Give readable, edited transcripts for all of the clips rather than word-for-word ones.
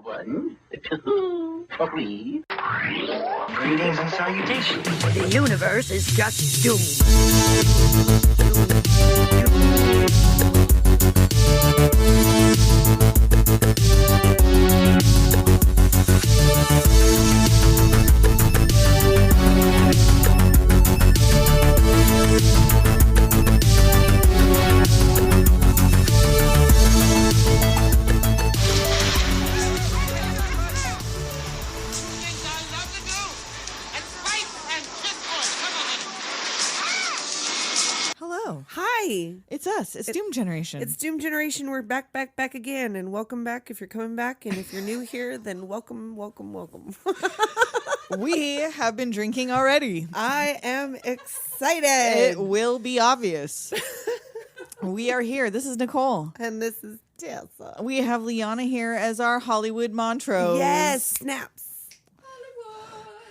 1, 2, 3. Greetings and salutations. The universe is just doomed. Hi. It's us. It's Doom Generation. It's Doom Generation. We're back again. And welcome back if you're coming back. And if you're new here, then welcome. We have been drinking already. I am excited. It will be obvious. We are here. This is Nicole. And this is Tessa. We have Liana here as our Hollywood Montrose. Yes, snaps.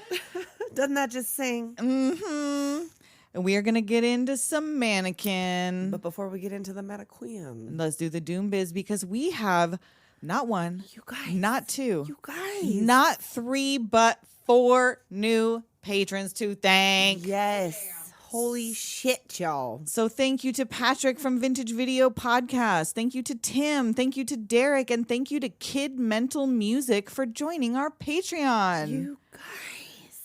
Hollywood. Doesn't that just sing? Mm-hmm. And we are going to get into some Mannequin. But before we get into the Mannequin, let's do the Doom Biz because we have not one, you guys, not two, you guys, not three, but 4 new patrons to thank. Yes. Holy shit, y'all. So thank you to Patrick from Vintage Video Podcast. Thank you to Tim. Thank you to Derek. And thank you to Kid Mental Music for joining our Patreon. You guys.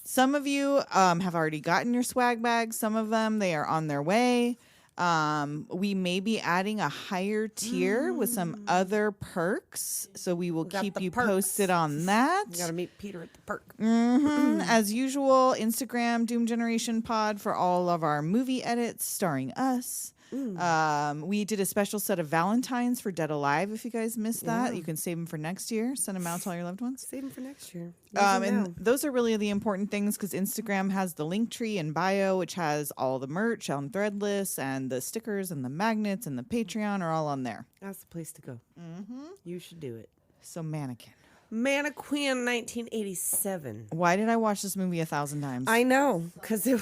Some of you have already gotten your swag bags. Some of them, they are on their way. We may be adding a higher tier with some other perks. So we will keep you posted on that. You got to meet Peter at the perk. Mm-hmm. As usual, Instagram Doom Generation Pod for all of our movie edits starring us. We did a special set of Valentines for Dead Alive. If you guys missed that, you can save them for next year. Send them out to all your loved ones. Save them for next year. And those are really the important things because Instagram has the link tree and bio, which has all the merch on Threadless, and the stickers and the magnets and the Patreon are all on there. That's the place to go. Mm-hmm. You should do it. So Mannequin, 1987. Why did I watch this movie 1,000 times? I know, because it.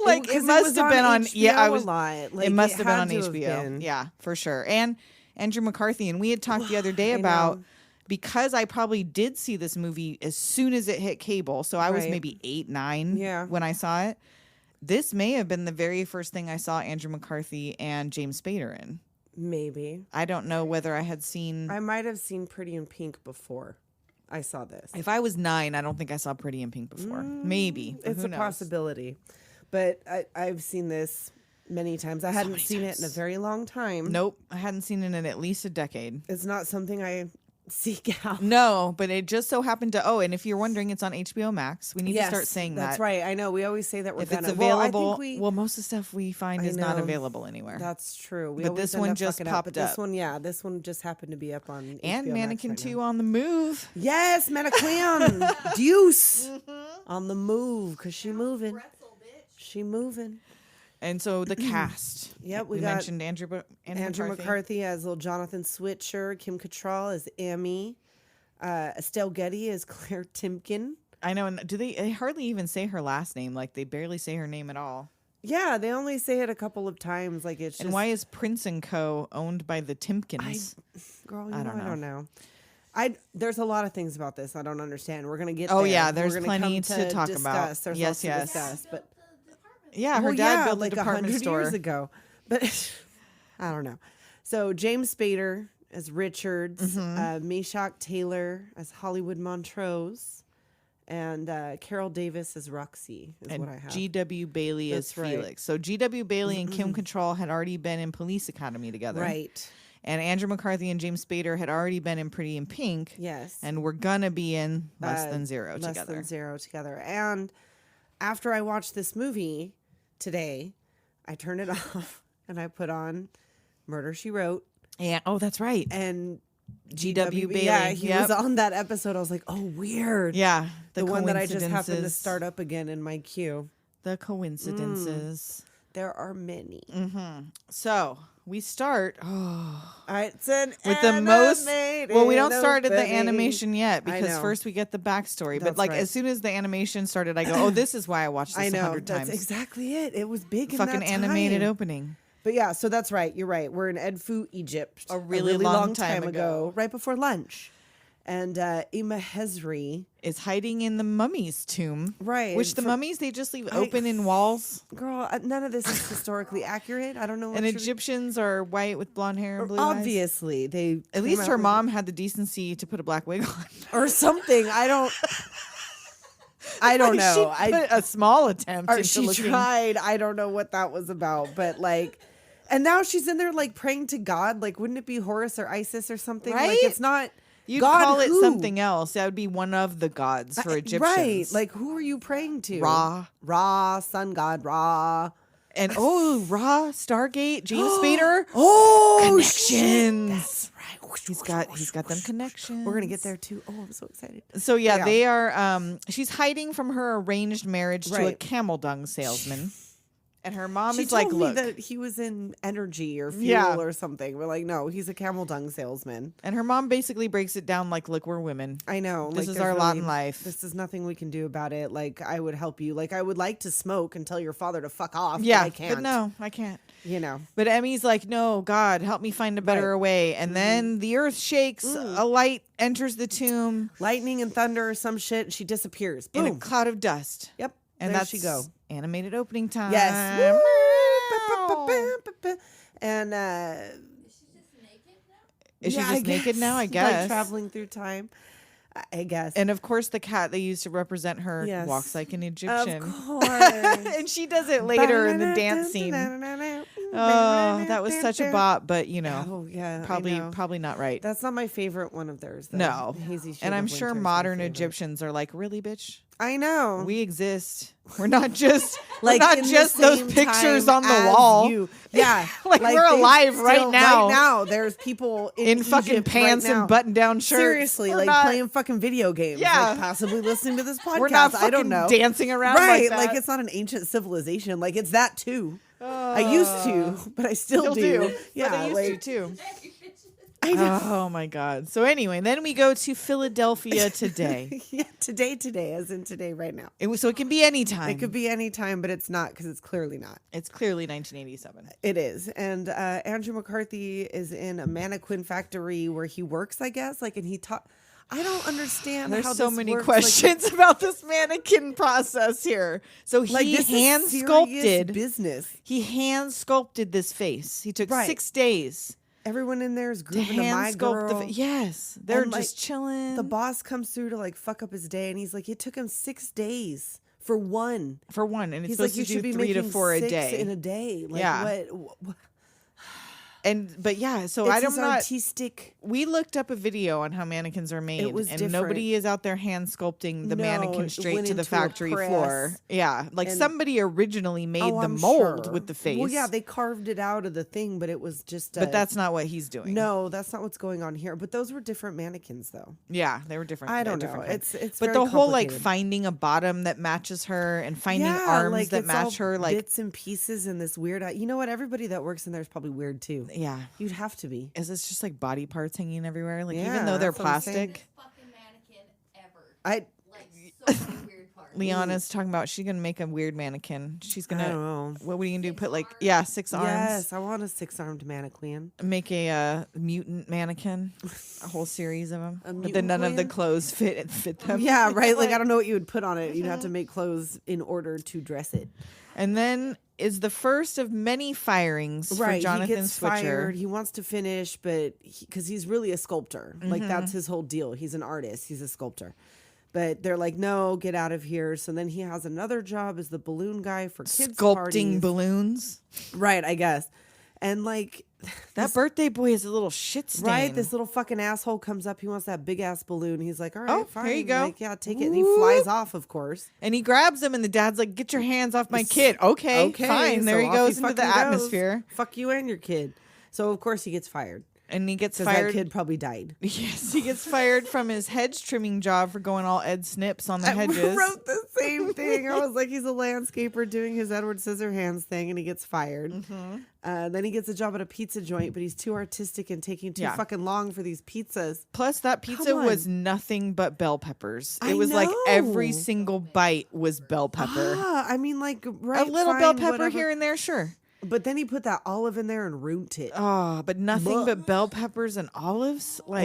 Like it must have been on HBO I a was lot. Like, it must have been on had to HBO. have been. Yeah, for sure. And Andrew McCarthy, and we had talked the other day about because I probably did see this movie as soon as it hit cable. So I was maybe 8, 9 when I saw it. This may have been the very first thing I saw Andrew McCarthy and James Spader in. Maybe. I don't know whether I had seen I might have seen Pretty in Pink before I saw this. If I was 9, I don't think I saw Pretty in Pink before. Maybe. It's a possibility. But I've seen this many times. I hadn't seen it in a very long time. Nope. I hadn't seen it in at least a decade. It's not something I seek out. No, but it just so happened to. Oh, and if you're wondering, it's on HBO Max. We need to start saying that. That's right. I know. We always say that we're if it's available. Well, most of the stuff we find is not available anywhere. That's true. But this one just popped up. This one, this one just happened to be up on and HBO Mannequin Max 2 on the move. Yes, Mannequin. Deuce on the move because she moving. She moving. And so the cast. Yep, we mentioned Andrew McCarthy as little Jonathan Swisher, Kim Cattrall as Emmie, Estelle Getty as Claire Timken. I know. And they hardly even say her last name? Like they barely say her name at all. Yeah, they only say it a couple of times. Like it's. And why is Prince & Co. owned by the Timkins? I don't know. There's a lot of things about this I don't understand. We're gonna get. Oh there. yeah, there's plenty to talk about. There's yes, to discuss, but. Yeah, her dad built like a department store years ago, but I don't know. So James Spader as Richards, Meshach Taylor as Hollywood Montrose, and Carole Davis as Roxie is what I have. G.W. Bailey as Felix. So G.W. Bailey and Kim Cattrall had already been in Police Academy together, right? And Andrew McCarthy and James Spader had already been in Pretty in Pink, yes, and we're gonna be in Less Than Zero together. And after I watched this movie today, I turned it off and I put on Murder, She Wrote. Yeah. Oh, that's right. And G.W. Bailey. Yeah, he was on that episode. I was like, oh, weird. Yeah. The one that I just happened to start up again in my queue. The coincidences. There are many. So we start it's an with the most. Well, we don't start at the opening. animation yet because first we get the backstory. That's but like right. as soon as the animation started, I go, "Oh, this is why I watched this 100 times." That's exactly it. It was big. Fucking in that animated time. opening. But yeah, so that's right. You're right. We're in Edfu, Egypt, a really long time ago, right before lunch. And Emma Hesire is hiding in the mummy's tomb. Right. Which the mummies, they just leave open in walls. Girl, none of this is historically accurate. I don't know. And Egyptians are white with blonde hair and blue eyes. Obviously. At least her mom had the decency to put a black wig on. Or something. I don't know. She put a small attempt. Or she tried. I don't know what that was about. But like, and now she's in there like praying to God. Like, wouldn't it be Horus or Isis or something? Right? Like, it's not... You'd God call it who? Something else. That would be one of the gods for Egyptians. Right. Like, who are you praying to? Ra, sun god, Ra. And Ra, Stargate, James Spader. Connections. That's right. He's got them connections. We're gonna get there too. Oh, I'm so excited. So yeah, they are. She's hiding from her arranged marriage to a camel dung salesman. And her mom is like, look. That he was in energy or fuel or something. We're like, no, he's a camel dung salesman. And her mom basically breaks it down like, look, we're women. I know. This is our lot in life. This is nothing we can do about it. Like, I would help you. Like, I would like to smoke and tell your father to fuck off. Yeah, but I can't. But no, I can't. You know. But Emmie's like, no, God, help me find a better way. And then the earth shakes. A light enters the tomb. Lightning and thunder or some shit. And she disappears. Boom. In a cloud of dust. Yep. And there she go. Animated opening time. Yes. And is she just naked now? I guess. Like traveling through time. I guess. And of course, the cat they used to represent her walks like an Egyptian. Of course. And she does it later in the dance scene. Oh, that was such a bop, but probably not right. That's not my favorite one of theirs. Though. No. Hazy Shade and I'm of sure Winter is modern my favorite. Egyptians are like, really, bitch? I know. We exist. We're not just like we're not just those pictures on the wall. Yeah, like we're alive right now. Right now, there's people in fucking Egypt pants right and button-down shirts. Seriously, we're like not, playing fucking video games. Yeah, like possibly listening to this podcast. We're not I don't know. Dancing around, right? Like that. Like it's not an ancient civilization. Like it's that too. I used to, but I still do. Yeah, but I used to too. I know. Oh my God. So anyway, then we go to Philadelphia today. Yeah, today, as in today, right now. So it can be any time. It could be any time, but it's not because it's clearly not. It's clearly 1987. It is. And Andrew McCarthy is in a mannequin factory where he works, I guess. Like, and he taught. I don't understand. There's how so this many works. questions about this mannequin process here. So he hand sculpted business. He hand sculpted this face. He took 6 days. Everyone in there is grooving to my girl. Yes, they're and, just chilling. The boss comes through to like fuck up his day, and he's like, "It took him 6 days for one, and it's he's supposed like, to you do should 3 be to 4 a day in a day." Like, yeah. What? So it's I don't know. Artistic. We looked up a video on how mannequins are made, it was and different. nobody is out there hand sculpting the mannequin straight to the factory floor. Yeah, like somebody originally made the mold with the face. Well, yeah, they carved it out of the thing, but it was just. But that's not what he's doing. No, that's not what's going on here. But those were different mannequins, though. Yeah, they were different. I don't know. It's. But the whole like finding a bottom that matches her and finding arms that match her, like bits and pieces in this weird. You know what? Everybody that works in there is probably weird too. Yeah, you'd have to be. Is this just like body parts hanging everywhere? Like even though they're plastic. Fucking mannequin ever. Like so many weird parts. Leanna's talking about she's gonna make a weird mannequin. She's gonna. I don't know. What are you gonna do? Put like 6 arms. Yes, I want a 6-armed mannequin. Make a mutant mannequin. A whole series of them. But then none of the clothes fit them. Yeah, right. Like I don't know what you would put on it. You'd have to make clothes in order to dress it. And then is the first of many firings for Jonathan he gets Swisher. Fired. He wants to finish, but because he's really a sculptor. Like that's his whole deal. He's an artist. He's a sculptor. But they're like, no, get out of here. So then he has another job as the balloon guy for kids' Sculpting parties. Balloons. Right, I guess. And like that birthday boy is a little shit stain. Right, this little fucking asshole comes up. He wants that big ass balloon. He's like, all right, fine. Here you go. Like, yeah, take it. And he flies off, of course. And he grabs him, and the dad's like, get your hands off my kid. Okay, fine. So there he goes into the goes. atmosphere. Fuck you and your kid. So of course he gets fired. And he gets fired. fired. That kid probably died. Yes, he gets fired from his hedge trimming job for going all Ed Snips on the hedges. I wrote the same thing. I was like, he's a landscaper doing his Edward Scissorhands thing, and he gets fired. Then he gets a job at a pizza joint, but he's too artistic and taking too fucking long for these pizzas. Plus, that pizza was nothing but bell peppers. It was like every single bite was bell pepper. I mean, like, right, a little bell pepper here and there, sure. But then he put that olive in there and ruined it. Oh, but nothing but bell peppers and olives. Like,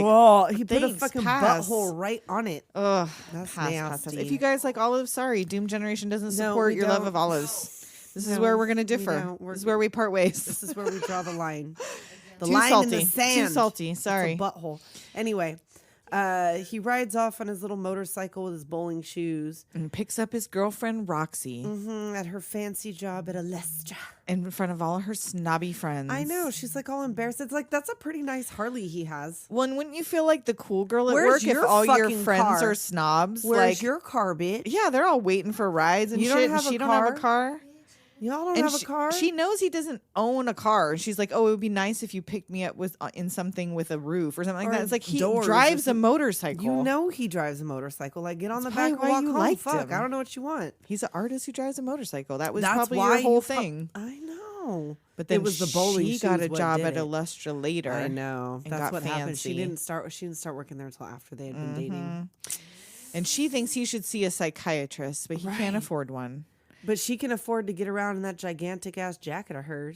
he put a fucking butthole right on it. Ugh, that's pass. nasty. If you guys like olives, sorry, Doom Generation doesn't support your love of olives. This is where we're gonna differ. This is where we part ways. This is where we draw the line. The Too line salty. in the sand. Too salty. Sorry. It's a butthole. Anyway. He rides off on his little motorcycle with his bowling shoes and picks up his girlfriend Roxie at her fancy job at Illustra in front of all her snobby friends. I know, she's like all embarrassed. It's like, that's a pretty nice Harley he has. Well, and wouldn't you feel like the cool girl at Where's work if your all your fucking friends car? are snobs? Where's your car, bitch? Yeah, they're all waiting for rides and You shit. don't have and she a don't have a car? car. Y'all don't And have a car? She knows he doesn't own a car. And she's like, oh, it would be nice if you picked me up with in something with a roof or something like Or that. It's like he doors or drives a something. motorcycle. You know he drives a motorcycle. Like, get on the back and probably why walk you home. liked Fuck, him. I don't know what you want. He's an artist who drives a motorcycle. That was That's probably why your whole you thing. I know. But then it was the bowling she got shoes a what job did at it. Illustra later. I know. and That's got what happened. She fancy. didn't start working there until after they had been dating. And she thinks he should see a psychiatrist, but he can't afford one. But she can afford to get around in that gigantic ass jacket of hers.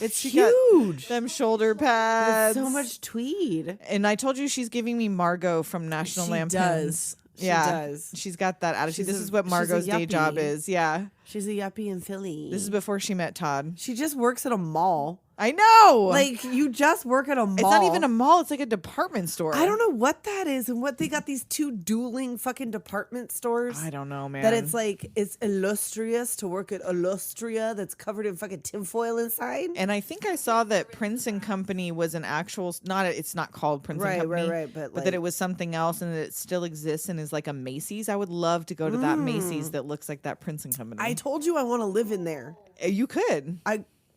It's She got huge. them shoulder pads. There's so much tweed. And I told you she's giving me Margot from National She Lampoon's. does. She does. She's got that attitude. She's This a- is what she's a Margot's day job yuppie. is. Yeah. She's a yuppie in Philly. This is before she met Todd. She just works at a mall. I know. Like, you just work at a mall. it's not even a mall. It's like a department store. I don't know what that is and what they got these two dueling fucking department stores. I don't know, man. That it's like, it's illustrious to work at Illustria that's covered in fucking tinfoil inside. And I think I saw that Prince and Company was an actual, it's not called Prince and Company. Right. But that like, it was something else and that it still exists and is like a Macy's. I would love to go to that Macy's that looks like that Prince and Company. I told you I want to live in there. You could.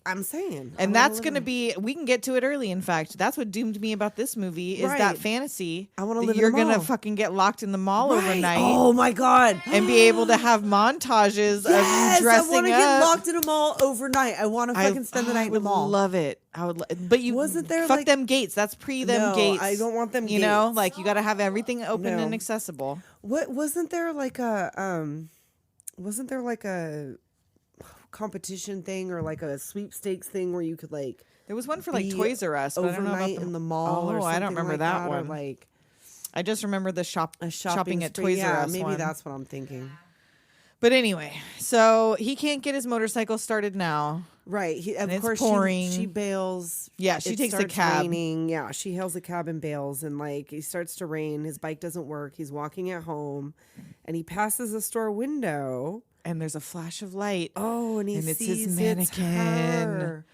I'm saying. And that's going to be, we can get to it early, in fact. That's what doomed me about this movie is that Right. fantasy. I wanna that live in you're a going to mall. fucking get locked in the mall Right. overnight. Oh my God. And be able to have montages of Yes, you dressing I want to up. get locked in a mall overnight. I want to fucking spend the night in the mall. I would love it. I would, but you Wasn't there, fuck like- them gates. That's pre them No, gates. I don't want them You know, gates. like you got to have everything open No. and accessible. What wasn't there like a competition thing or like a sweepstakes thing where you could like There was one for like be Toys R Us, but I don't know about overnight in the mall? Or Oh, I don't something remember like that or one. like I just remember the a shopping at spree. Toys R Yeah, Us. maybe one. that's what I'm thinking. But anyway, so he can't get his motorcycle started now. Right. Of it's course, pouring. she bails. Yeah, she It takes a starts cab. Raining. Yeah, she hails a cab and bails, and like it starts to rain. His bike doesn't work. He's walking at home, and he passes a store window. And there's a flash of light. Oh, and he And it's his sees mannequin. her.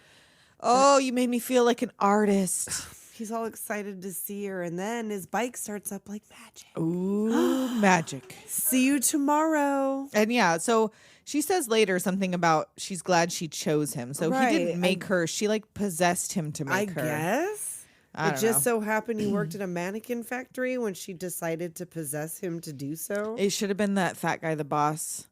Oh, you made me feel like an artist. He's all excited to see her, and then his bike starts up like magic. Ooh, magic. See you tomorrow. And yeah, so she says later something about she's glad she chose him. So he Right, didn't make her. She like possessed him to make her. Guess. I It don't just know. so happened he worked at a mannequin factory when she decided to possess him to do so. It should have been that fat guy, the boss.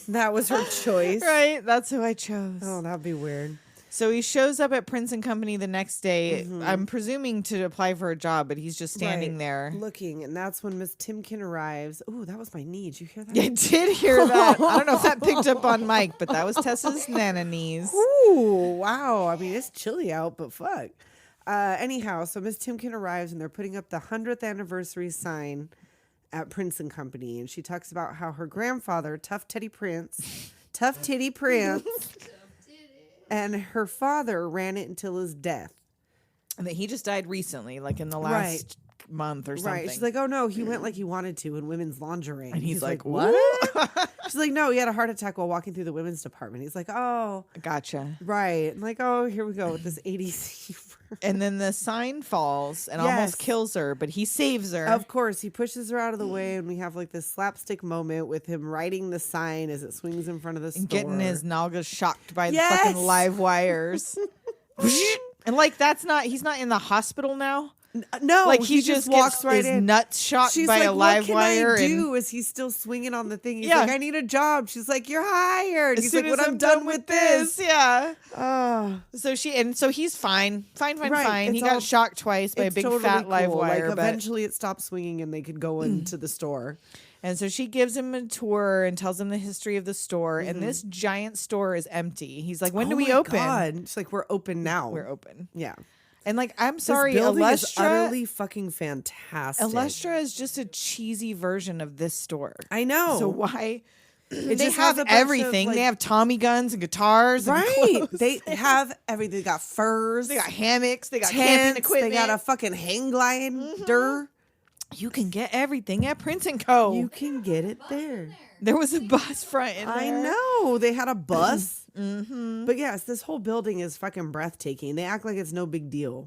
That was her choice. Right, that's who I chose. Oh, that'd be weird. So he shows up at Prince and Company the next day. I'm presuming to apply for a job, but he's just standing Right. there. Looking, and that's when Miss Timken arrives. Ooh, that was my knee. Did you hear that? I did hear that. I don't know if that picked up on Mike, but that was Tessa's nana knees. Ooh, wow. I mean, it's chilly out, but fuck. Anyhow, so Miss Timken arrives, and they're putting up the 100th anniversary sign at Prince and Company, and she talks about how her grandfather, Tough Titty Prince, and her father ran it until his death. And that he just died recently, like in the last month or something. Right. She's like, oh no, he went like he wanted to in women's lingerie. and he's like, what? what? She's like, no, he had a heart attack while walking through the women's department. He's like, oh, Gotcha. right. And like, oh, here we go with this 80s. And then the sign falls and Yes. almost kills her, but he saves her. Of course, he pushes her out of the way, and we have like this slapstick moment with him writing the sign as it swings in front of the store. and getting his naga shocked by Yes! the fucking live wires. And like he's not in the hospital now. No, Like he just just walks gets right his in. nuts shocked She's by like, a live what can wire. I and do? Is he still swinging on the thing? He's Yeah. like, I need a job. She's like, you're hired. as He's soon like, as when I'm done with this. yeah. Oh, So he's fine. Fine. Right, He it's all- got shocked twice by a it's big totally fat live cool. wire. Like but eventually it stopped swinging and they could go into the store. And so she gives him a tour and tells him the history of the store. And this giant store is empty. He's like, when do we open? God. It's like, we're open now. We're open. Yeah. And like, I'm sorry, this building is Illustra, utterly fucking fantastic. Illustra is just a cheesy version of this store. I know. So why? They just have has a bunch everything. of, they like- have Tommy guns and guitars. And Right. clothes. They have everything. They got furs. They got hammocks. They got camping tents. equipment. They got a fucking hang glider. You can get everything at Prince & Co. You can get it there. There was a bus front in there. I know. They had a bus. But yes, this whole building is fucking breathtaking. They act like it's no big deal.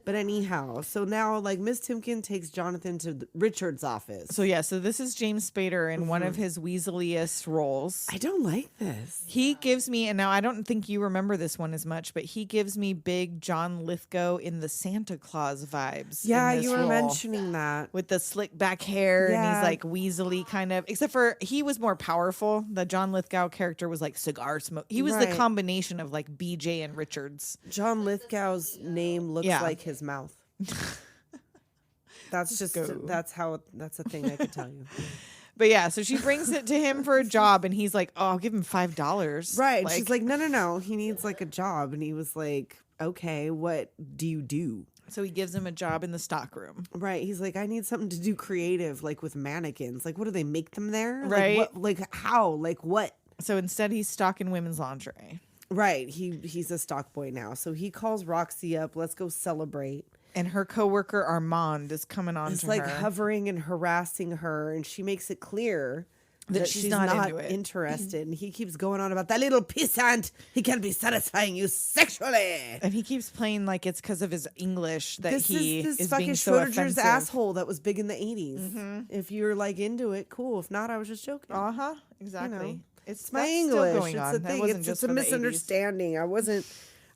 But anyhow, so now like Miss Timken takes Jonathan to Richard's office. So yeah, so this is James Spader in one of his weaseliest roles. I don't like this. He gives me, and now I don't think you remember this one as much, but he gives me big John Lithgow in the Santa Claus vibes. Yeah, in this you were role. mentioning that. With the slick back hair, and Yeah. he's like weaselly kind of, except for he was more powerful. The John Lithgow character was like cigar smoke. He was the Right. combination of like BJ and Richards. John Lithgow's name looks Yeah. like his mouth. That's just go. that's a thing I could tell you. But yeah, so she brings it to him for a job, and he's like, "Oh, I'll give him $5." Right. She's like, no. He needs like a job. And he was like, okay, what do you do? so he gives him a job in the stockroom. Right. He's like, I need something to do creative, like with mannequins. Like, what do they make them there? Right. Like, what, like how? Like what? So instead, he's stocking women's lingerie. Right. He's a stock boy now. So he calls Roxie up. Let's go celebrate. And her coworker Armand is coming on It's to like her. hovering and harassing her. And she makes it clear That she's not into it. interested. And he keeps going on about that little pissant. He can be satisfying you sexually. And he keeps playing like it's because of his English that This he is this is fucking being so Schrodinger's offensive. asshole that was big in the 80s. If you're like into it, cool. If not, I was just joking. Uh-huh. Exactly. You know, it's my that's English. Still going it's on. a That thing. wasn't It's just a for the 80s. misunderstanding.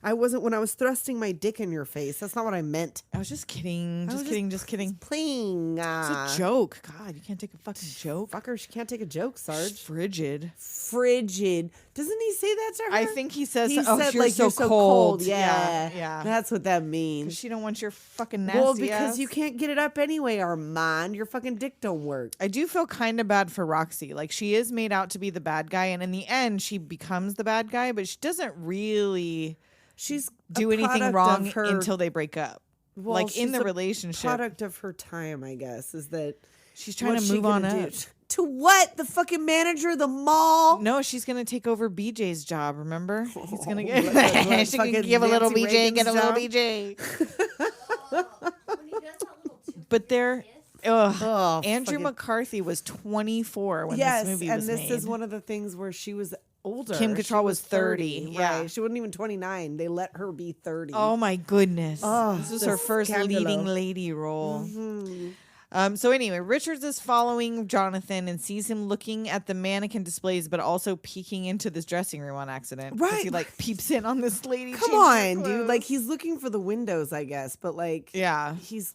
I wasn't when I was thrusting my dick in your face. That's not what I meant. I was just kidding. I was Just kidding. Playing. It's a joke. God, you can't take a fucking joke. Fucker, she can't take a joke, Sarge. Frigid. Frigid. Doesn't he say that to her? I think he says, he "Oh, said, you're like, so cold." Yeah. Yeah. That's what that means. She don't want your fucking nasty Well, because ass. you can't get it up anyway, Armand. Your fucking dick don't work. I do feel kind of bad for Roxie. Like, she is made out to be the bad guy, and in the end, she becomes the bad guy, but she doesn't really She's do a anything product wrong of her, until they break up. well, like, in she's the a relationship, product of her time, I guess, is that she's trying what's to she move on gonna up. do? To what? The fucking manager of the mall? No, she's going to take over BJ's job, remember? He's going to What, get... she fucking can give a little Nancy BJ, get a Reagan's little job? BJ. When he does that little toothpick But they're... kiss, Oh, Andrew fucking- McCarthy was 24 when yes, this movie and was this made. is one of the things where she was older. Kim She Cattrall was 30, yeah. Right. She wasn't even 29. They let her be 30. Oh my goodness. Oh, this was the her first scandalo. leading lady role. Mm-hmm. So anyway, Richards is following Jonathan and sees him looking at the mannequin displays, but also peeking into this dressing room on accident. 'Cause Right. He like peeps in on this lady. Come changing her on, dude. clothes. Like, he's looking for the windows, I guess, but like, yeah. he's.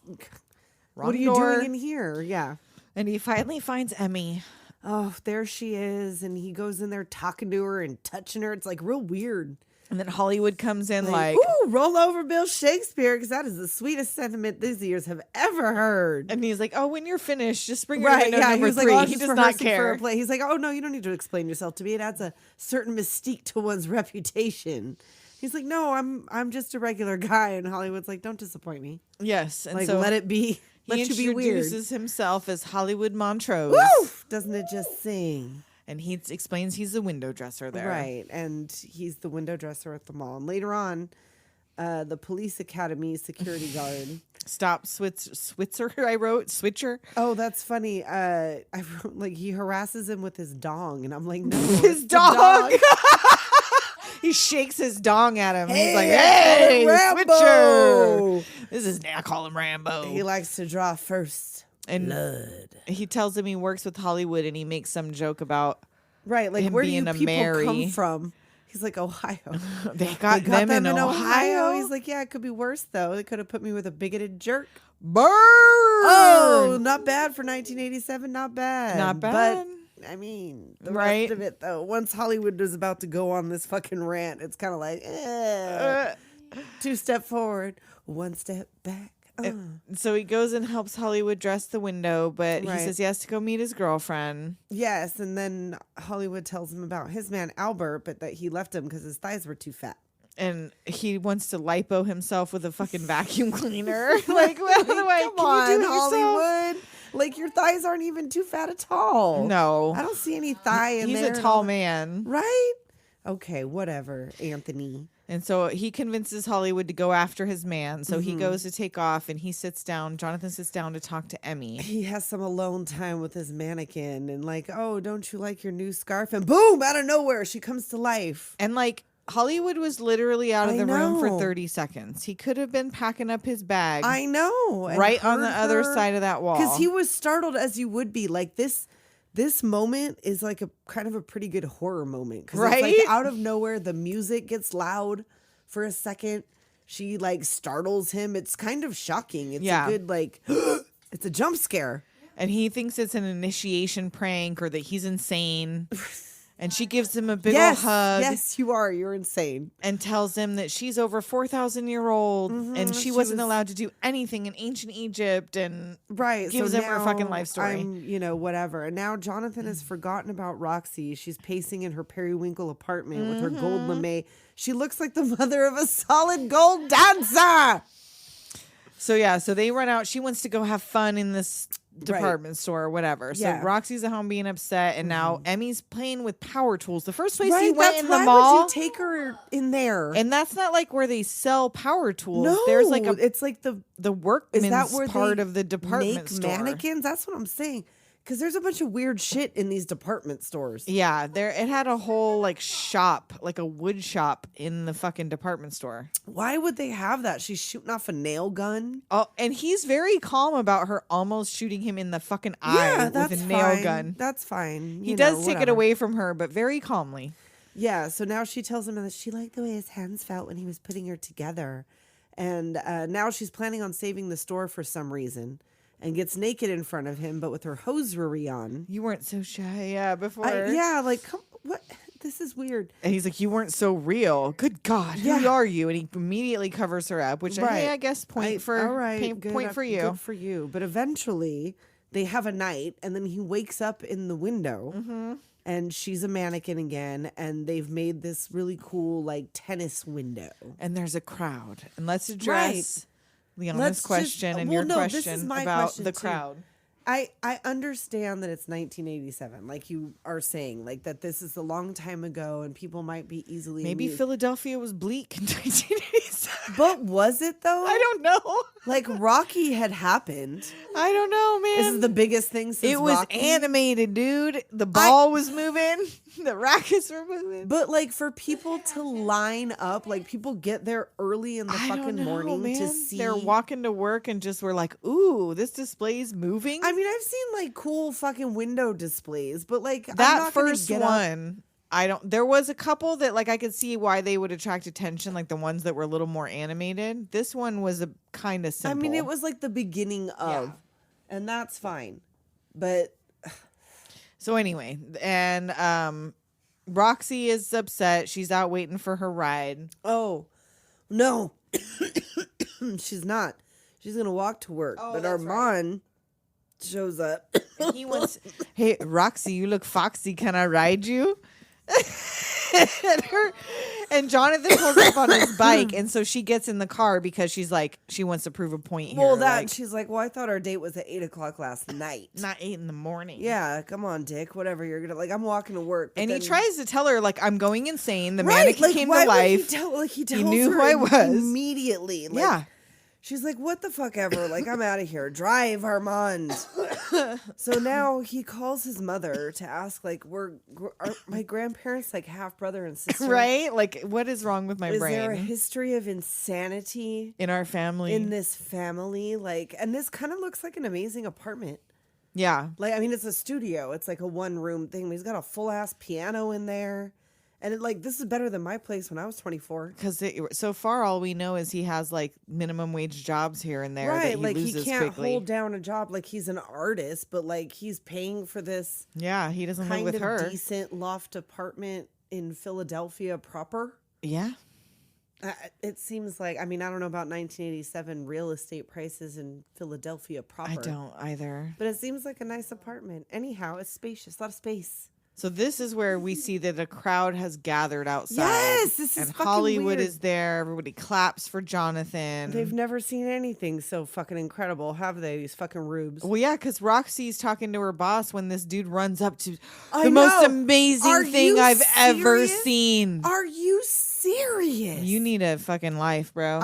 Wrong What are you door. doing in here? Yeah. And he finally finds Emmie. Oh, there she is. And he goes in there talking to her and touching her. It's like real weird. And then Hollywood comes in like, ooh, roll over Bill Shakespeare, because that is the sweetest sentiment these ears have ever heard. and he's like, oh, when you're finished, just bring your Right, window yeah. number He was like, 3. oh, I'm He just does not rehearsing for care. a play. He's like, oh, no, you don't need to explain yourself to me. It adds a certain mystique to one's reputation. He's like, no, I'm just a regular guy. And Hollywood's like, don't disappoint me. Yes. And Like, so let it be. he Let you be weird. introduces himself as Hollywood Montrose. Woo! Doesn't it just sing? And he explains he's the window dresser there. Right. And he's the window dresser at the mall. And later on, the police academy security guard. Stop Switzer, I wrote. Switcher. Oh, that's funny. I wrote, like, he harasses him with his dong. And I'm like, no. His it's the dog. He shakes his dong at him. He's like, Hey, hey, Rambo. Switcher. This is, I call him Rambo. He likes to draw first. And Blood. he tells him he works with Hollywood, and he makes some joke about Right. Like, him where do you being a people Mary. come from? He's like, Ohio. they got, They got them in Ohio. He's like, yeah, it could be worse, though. They could have put me with a bigoted jerk. Burn. Oh, not bad for 1987. Not bad. Not bad. But, I mean, the Right. rest of it, though, once Hollywood was about to go on this fucking rant, it's kind of like, 2 step forward, 1 step back. So he goes and helps Hollywood dress the window, but he Right. says he has to go meet his girlfriend. Yes, and then Hollywood tells him about his man Albert, but that he left him because his thighs were too fat. And he wants to lipo himself with a fucking vacuum cleaner. Like, well, Come on, Hollywood. Like, your thighs aren't even too fat at all. No. I don't see any thigh in He's there. a tall man. Right? Okay, whatever, Anthony. And so he convinces Hollywood to go after his man. So he goes to take off and he sits down. Jonathan sits down to talk to Emmie. He has some alone time with his mannequin and like, oh, don't you like your new scarf? And boom, out of nowhere, she comes to life. And like Hollywood was literally out of I the room for know. 30 seconds. He could have been packing up his bag I know. and right on the heard other her- side of that wall. Because he was startled as you would be. Like this moment is like a kind of a pretty good horror moment. Because Right? it's like out of nowhere, the music gets loud for a second. She like startles him. It's kind of shocking. It's Yeah. a good like, it's a jump scare. And he thinks it's an initiation prank or that he's insane. And she gives him a big yes, ol' hug. yes, you are. You're insane. And tells him that she's over 4,000-year-old and she wasn't was- allowed to do anything in ancient Egypt and Right. gives so him her fucking now life story. I'm, whatever. And now Jonathan has forgotten about Roxie. She's pacing in her periwinkle apartment with her gold lame. She looks like the mother of a solid gold dancer. So yeah, so they run out. She wants to go have fun in this department store or whatever. So Yeah. Roxy's at home being upset, and now Emmie's playing with power tools. The first place he Right? went That's in the why mall, would you take her in there? and that's not like where they sell power tools. no, There's like it's like the workman's is that where part they of the department make store. mannequins? That's what I'm saying. Because there's a bunch of weird shit in these department stores. Yeah, it had a whole like shop, like a wood shop in the fucking department store. Why would they have that? She's shooting off a nail gun. Oh, and he's very calm about her almost shooting him in the fucking eye Yeah, with that's a nail fine. gun. That's fine. He does take it away from her, but very calmly. Yeah, so now she tells him that she liked the way his hands felt when he was putting her together. And now she's planning on saving the store for some reason and gets naked in front of him, but with her hosiery on. You weren't so shy, yeah, before. What? This is weird. And he's like, you weren't so real. Good God, who Yeah. are you? And he immediately covers her up, which Right. hey, I guess point for you. Good for you. But eventually they have a night, and then he wakes up in the window, and she's a mannequin again, and they've made this really cool like tennis window. And there's a crowd. And let's address Liana's question and your this is question my about question, the too. crowd. I understand that it's 1987, like you are saying, like that this is a long time ago, and people might be easily Maybe amused. Philadelphia was bleak in 1987. But was it though? I don't know. Like Rocky had happened. I don't know, man. This is the biggest thing since It was Rocky. animated, dude. The ball was moving. The rackets were moving. But like for people to line up, like people get there early in the I don't fucking know, morning man. to see. They're walking to work and just were like, ooh, this display's moving. I mean, I've seen like cool fucking window displays, but like I'm that not gonna first get up- one, I don't. There was a couple that like I could see why they would attract attention, like the ones that were a little more animated. This one was a kind of simple. I mean, it was like the beginning of, and that's fine. But So anyway, and Roxy is upset. She's out waiting for her ride. oh no, she's not. She's gonna walk to work, but Armand shows up. And he wants, hey, Roxy, you look foxy. Can I ride you? and Jonathan pulls up on his bike, and so she gets in the car because she's like, she wants to prove a point here. Well, that like, she's like, well, I thought our date was at 8:00 last night. not 8 a.m. Yeah, come on, Dick. Whatever you're gonna like. I'm walking to work, but And he then- tries to tell her, like, I'm going insane. The Right, mannequin like, came why to would life. He tells knew her who I was. immediately. Like, Yeah. she's like, "What the fuck ever? Like, I'm out of here. Drive, Armand." So now he calls his mother to ask, like, are my grandparents like half brother and sister? Right? Like, what is wrong with my Is brain? there a history of insanity in our family? in this family? Like, and this kind of looks like an amazing apartment. yeah. Like, I mean, it's a studio. It's like a one-room thing. But he's got a full-ass piano in there. And, this is better than my place when I was 24. Because so far, all we know is he has, like, minimum wage jobs here and there that Right, he like, loses he can't quickly. hold down a job. Like, he's an artist, but, like, he's paying for this Yeah, he doesn't live kind with of her. decent loft apartment in Philadelphia proper. Yeah. It seems like, I mean, I don't know about 1987 real estate prices in Philadelphia proper. I don't either. But it seems like a nice apartment. Anyhow, it's spacious, a lot of space. So this is where we see that a crowd has gathered outside. Yes, this is and fucking Hollywood weird. is there. Everybody claps for Jonathan. They've never seen anything so fucking incredible, have they? These fucking rubes. Well, yeah, because Roxy's talking to her boss when this dude runs up to I the most know. amazing Are thing you I've ever serious? seen. Are you serious? You need a fucking life, bro.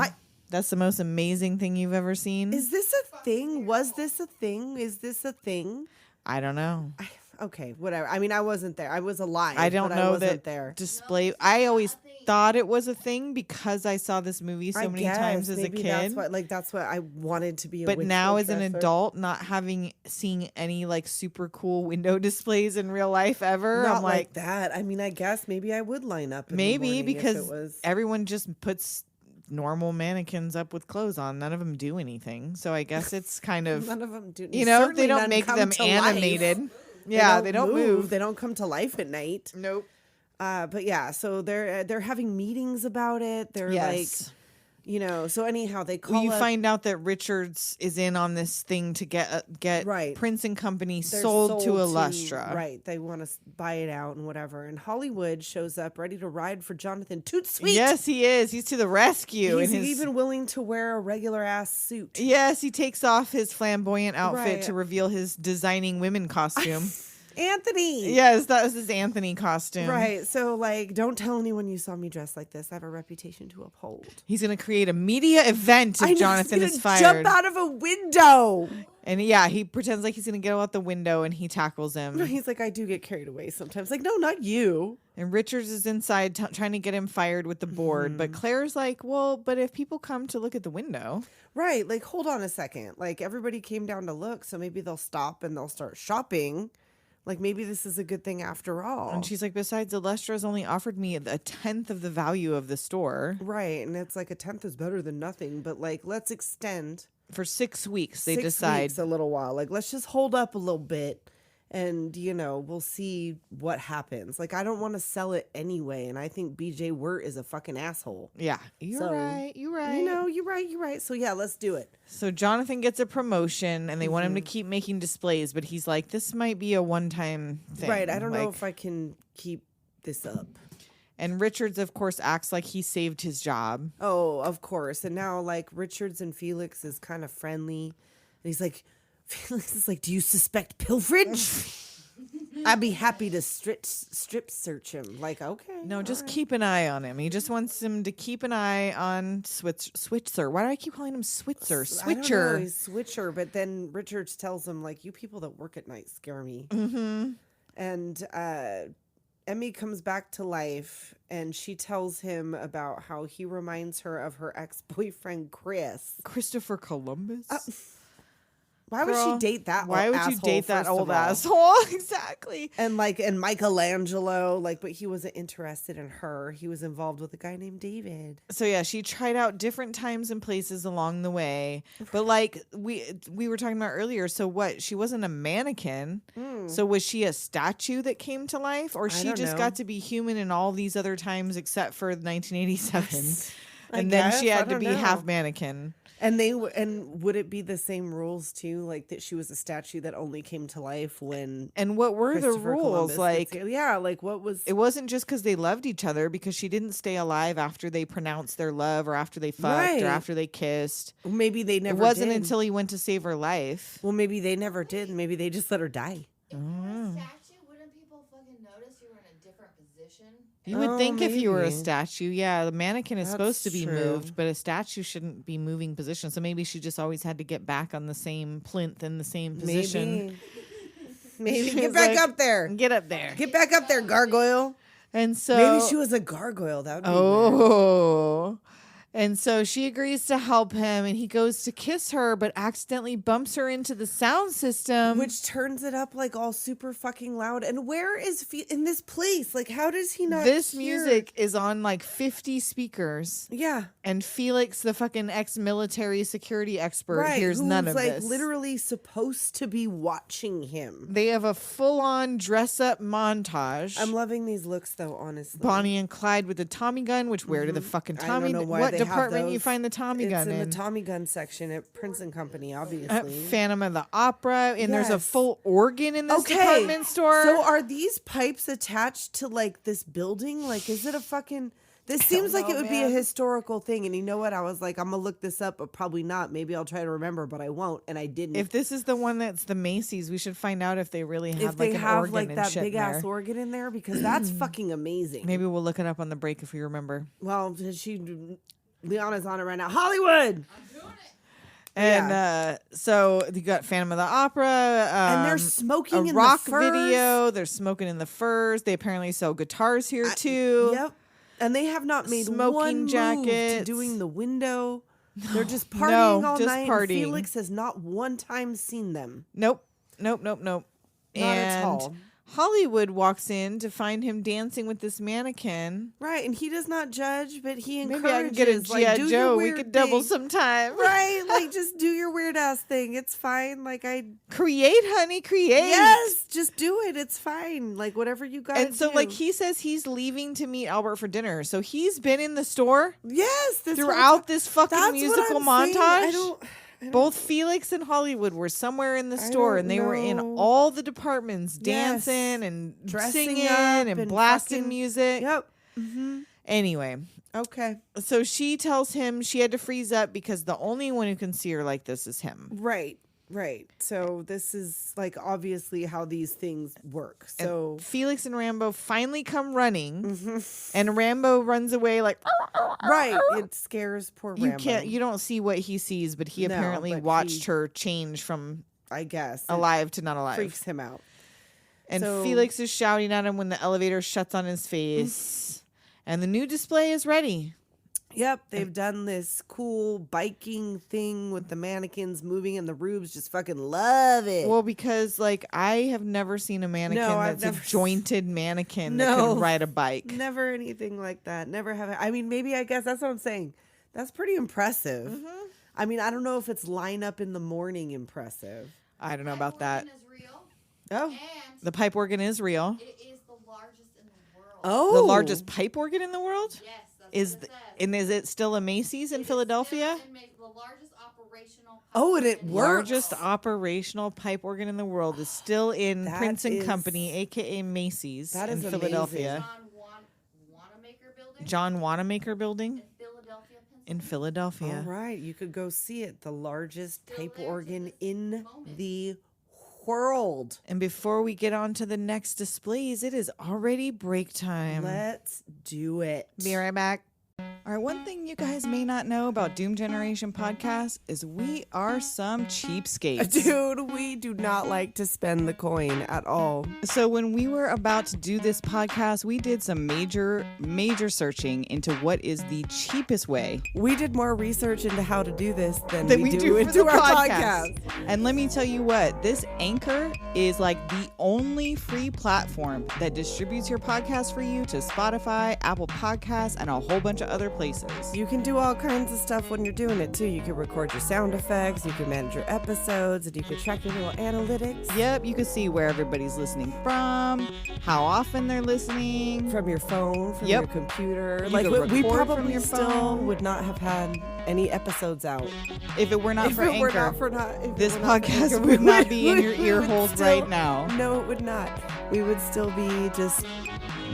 That's the most amazing thing you've ever seen. Is this a thing? Was this a thing? Is this a thing? I don't know. Okay, whatever. I mean, I wasn't there. I was alive. I don't but know I wasn't that there. display. I always thought it was a thing because I saw this movie so many times as a maybe kid. That's what I wanted to be. But now as an adult, not seeing any like super cool window displays in real life ever, not I'm like that. I mean, I guess maybe I would line up. In the maybe morning if because it was... everyone just puts normal mannequins up with clothes on. None of them do anything. So I guess it's kind of none of them do. You know, Certainly they don't none make come them to animated. life. Yeah, they don't move. They don't come to life at night. Nope. But yeah, so they're having meetings about it. They're like, you know. So anyhow, they call. You find out that Richards is in on this thing to get right. Prince and Company They're sold to Illustra. Right, they want to buy it out and whatever. And Hollywood shows up ready to ride for Jonathan. Toot sweet. Yes, he is. He's to the rescue. He's even willing to wear a regular ass suit. Yes, he takes off his flamboyant outfit Right. to reveal his designing women costume. Anthony. Yes, that was his Anthony costume. Right. So, like, don't tell anyone you saw me dressed like this. I have a reputation to uphold. He's going to create a media event if Jonathan is fired. Jump out of a window. And yeah, he pretends like he's going to get out the window and he tackles him. He's like, I do get carried away sometimes. Like, no, not you. And Richards is inside trying to get him fired with the board. But Claire's like, well, but if people come to look at the window. Right. Like, hold on a second. Like, everybody came down to look. So maybe they'll stop and they'll start shopping. Like, maybe this is a good thing after all. And she's like, besides, Illustra's only offered me a 10th of the value of the store. Right. And it's like a 10th is better than nothing. But, like, let's extend. For 6 weeks, they 6 decide. weeks, a little while. Like, let's just hold up a little bit. And, you know, we'll see what happens. Like, I don't want to sell it anyway. And I think BJ Wirt is a fucking asshole. Yeah. You're right. You know, you're right. So, yeah, let's do it. So Jonathan gets a promotion and they want him to keep making displays, but he's like, this might be a one-time thing. Right. I don't know if I can keep this up. And Richards, of course, acts like he saved his job. Oh, of course. And now, like, Richards and Felix is kind of friendly. And he's like, Felix is like, do you suspect pilferage? I'd be happy to strip search him. Like, okay. No, just keep an eye on him. He just wants him to keep an eye on Switzer. Why do I keep calling him Switzer? Switcher. I don't know, he's Switcher. But then Richards tells him, like, you people that work at night scare me. Mm-hmm. And Emmie comes back to life, and she tells him about how he reminds her of her ex-boyfriend, Christopher Columbus? Why would she date that old asshole? Why would you date that first of old all? asshole? Exactly. And Michelangelo, like, but he wasn't interested in her. He was involved with a guy named David. So yeah, she tried out different times and places along the way. But like we were talking about earlier, so what? She wasn't a mannequin. So was she a statue that came to life, or she just got to be human in all these other times except for 1987? And then she had to be half mannequin. And would it be the same rules too, like that she was a statue that only came to life when? And what were the rules? Like, like what was? It wasn't just because they loved each other, because she didn't stay alive after they pronounced their love, or after they fucked, or after they kissed. Maybe they never. It wasn't did. until he went to save her life. Well, maybe they never did. Maybe they just let her die. If you were a statue, wouldn't people fucking notice you were in a different position? You would think if you were a maybe. statue, yeah, the mannequin is supposed to be true. moved, but a statue shouldn't be moving position. So maybe she just always had to get back on the same plinth in the same position. Maybe get back up there. Get up there. Get back up there, gargoyle. And so Maybe she was a gargoyle. That would be weird. And so she agrees to help him, and he goes to kiss her, but accidentally bumps her into the sound system. Which turns it up like all super fucking loud. And where is in this place? Like, how does he not This hear? music is on like 50 speakers. Yeah. And Felix, the fucking ex-military security expert, hears none of like this. Literally supposed to be watching him. They have a full-on dress-up montage. I'm loving these looks, though, honestly. Bonnie and Clyde with the Tommy gun, which where did the fucking Tommy... What department you find the Tommy gun in? It's in the Tommy gun section at Prince & Company, obviously. Phantom of the Opera, and there's a full organ in this department store. So are these pipes attached to, like, this building? Like, is it a fucking... This seems like it would be a historical thing. And you know what? I was like, I'm going to look this up, but probably not. Maybe I'll try to remember, but I won't. And I didn't. If this is the one that's the Macy's, we should find out if they really have like an organ like and that shit big ass organ in there, because that's fucking amazing. Maybe we'll look it up on the break if we remember. Well, Liana's on it right now. Hollywood! I'm doing it. And so you got Phantom of the Opera. And they're smoking in rock the furs. video. They're smoking in the furs. They apparently sell guitars here too. Yep. And they have not made Smoking one jackets. move to doing the window. They're just partying all just night. partying. And Felix has not one time seen them. Nope. Not at all. Hollywood walks in to find him dancing with this mannequin. Right, and he does not judge, but he encourages. Maybe I can get a G.I. do Joe. your We weird could double thing. sometime. Right, like just do your weird ass thing. It's fine. Like create, honey, create. Yes, just do it. It's fine. Like whatever you got. And so, like he says, he's leaving to meet Albert for dinner. So he's been in the store. Yes, throughout this fucking musical montage. Saying. Both Felix and Hollywood were somewhere in the store, and they were in all the departments, dancing and singing and blasting music. Yep. Anyway. Okay. So she tells him she had to freeze up because the only one who can see her like this is him. Right. So this is like obviously how these things work. So and Felix and Rambo finally come running, and Rambo runs away like. Right. It scares poor Rambo. You don't see what he sees, but he apparently watched her change from, I guess, alive to not alive. Freaks him out. And Felix is shouting at him when the elevator shuts on his face. And the new display is ready. Yep, they've done this cool biking thing with the mannequins moving, and the rubes just fucking love it. Well, because like I have never seen a mannequin that's a jointed mannequin that can ride a bike. Never anything like that. Never have. I mean, maybe I guess that's what I'm saying. That's pretty impressive. I mean, I don't know if it's line up in the morning impressive. I don't know about that. Is real, oh, and the pipe organ is real. it is the largest in the world. Oh, the largest pipe organ in the world. Yes. And is it still a Macy's in Philadelphia? The largest operational. And it works. Largest operational pipe organ in the world is still in Prince and Company, aka Macy's, in Philadelphia. John Wanamaker Building. In Philadelphia. All right, you could go see it. The largest pipe organ in the world. And before we get on to the next displays, it is already break time. Let's do it. Be right back. All right, one thing you guys may not know about Doom Generation Podcast is we are some cheapskates. Dude, we do not like to spend the coin at all. So when we were about to do this podcast, we did some major searching into what is the cheapest way. We did more research into how to do this than we do into our podcast. And let me tell you what, this Anchor is like the only free platform that distributes your podcast for you to Spotify, Apple Podcasts, and a whole bunch of other places. You can do all kinds of stuff when you're doing it too. You can record your sound effects, you can manage your episodes, and you can track your little analytics. Yep, you can see where everybody's listening from, how often they're listening. From your phone, from your computer. We probably still would not have had any episodes out. If it were not for Anchor, this podcast Anchor, would not be in your ear holes right now. No, it would not. We would still be just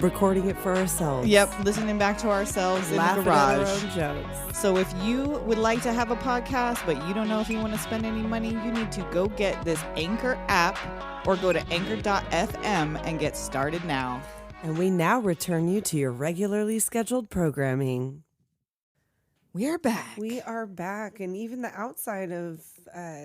recording it for ourselves. Yep, listening back to ourselves in the garage. At our own jokes. So if you would like to have a podcast, but you don't know if you want to spend any money, you need to go get this Anchor app or go to anchor.fm and get started now. And we now return you to your regularly scheduled programming. We are back. We are back. And even the outside of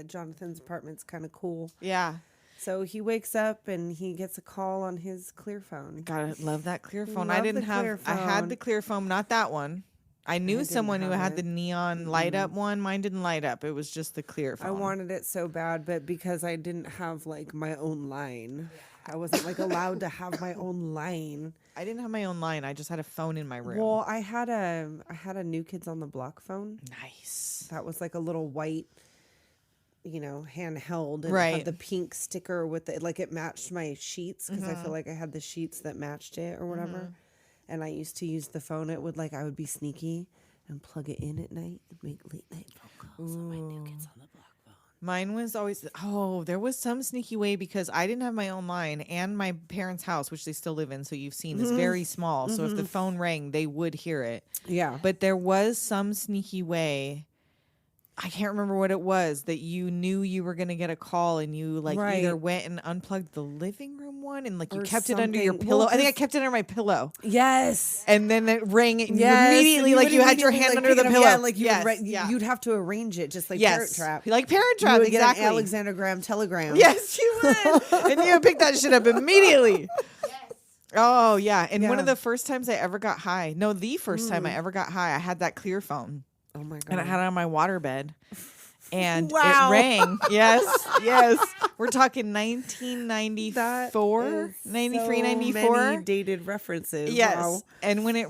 Jonathan's apartment's kind of cool. Yeah. So he wakes up and he gets a call on his clear phone. Gotta love that clear phone. I had the clear phone, not that one. I knew someone who had it. the neon light up one. Mine didn't light up. It was just the clear phone. I wanted it so bad, but because I didn't have like my own line, I wasn't like allowed to have my own line. I didn't have my own line. I just had a phone in my room. Well, I had a New Kids on the Block phone. Nice. That was like a little white, handheld, and Right. had the pink sticker with it. Like it matched my sheets because I feel like I had the sheets that matched it or whatever. And I used to use the phone. It would I would be sneaky and plug it in at night and make late night phone calls on my New Kids on the Block phone. Mine was always, there was some sneaky way because I didn't have my own line, and my parents' house, which they still live in, so you've seen, is very small. So if the phone rang, they would hear it. Yeah. But there was some sneaky way. I can't remember what it was, that you knew you were going to get a call, and you either went and unplugged the living room one and you Or kept it under your something. pillow. Well, I think I kept it under my pillow. Yes. And then it rang and Yes, you immediately, and you had your immediately, hand under pick the it up. pillow. Yeah, like you yes, would yeah. you'd have to arrange it just like yes. Parent Trap. Like Parent Trap, You would exactly. get an Alexander Graham telegram. Yes, you would. And you would pick that shit up immediately. Yes. Oh, yeah. And one Yeah. of the first times I ever got high, the first time I ever got high, I had that clear phone. Oh my god. And I had it on my waterbed. And Wow. it rang. Yes. We're talking 1994, 93, 94. Many dated references. Yes. Wow. And when I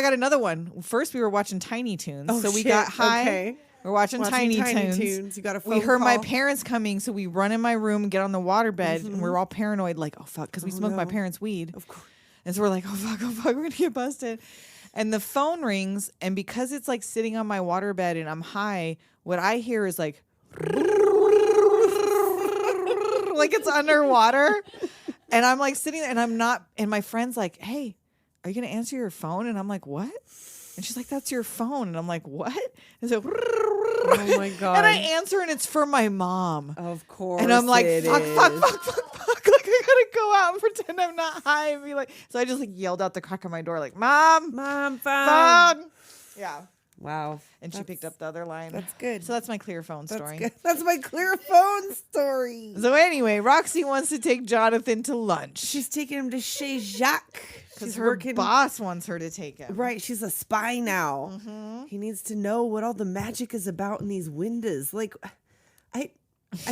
got another one. First, we were watching Tiny Toons. Oh, so we shit. got high. Okay. We're watching Tiny Toons. You got a phone We heard my call? parents coming, so we run in my room and get on the waterbed, and we're all paranoid, like, oh, fuck, because we smoked my no. parents' weed. Of course. And so we're like, oh, fuck, we're going to get busted. And the phone rings, and because it's sitting on my waterbed and I'm high, what I hear is like it's underwater. And I'm sitting there, and I'm not, and my friend's like, hey, are you going to answer your phone? And I'm like, what? And she's like, that's your phone. And I'm like, what? And so, Oh my god. and I answer, and it's for my mom. Of course. And I'm like, it fuck. is. Like, I gotta go out and pretend I'm not high and be like, so I just yelled out the crack of my door, like, Mom, Mom, phone. Yeah. Wow. And she picked up the other line. That's good. So that's my clear phone That's story. good. That's my clear phone story. So anyway, Roxie wants to take Jonathan to lunch. She's taking him to Chez Jacques. Because She's her working. boss wants her to take him. Right, she's a spy now. Mm-hmm. He needs to know what all the magic is about in these windows. I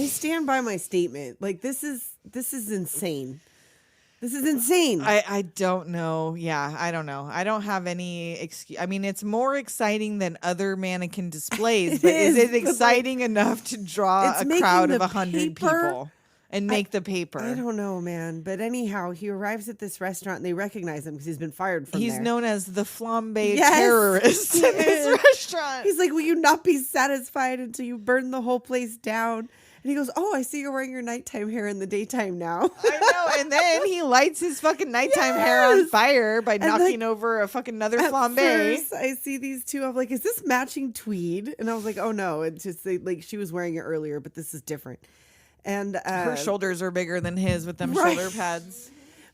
stand by my statement. This is insane. This is insane. I don't know. Yeah, I don't know. I don't have any excuse. I mean, it's more exciting than other mannequin displays, but is it exciting enough to draw it's a making crowd of the 100 paper. people and make the paper? I don't know, man. But anyhow, he arrives at this restaurant and they recognize him because he's been fired from He's there. known as the flambe Yes. terrorist in this Yes. restaurant. He's like, will you not be satisfied until you burn the whole place down? And he goes, oh, I see you're wearing your nighttime hair in the daytime now. I know. And then he lights his fucking nighttime hair on Yes. fire by And, knocking over a fucking another At flambe. first, I see these two. I'm like, is this matching tweed? And I was like, oh no, it's just she was wearing it earlier, but this is different. And Her shoulders are bigger than his with them Right. shoulder pads.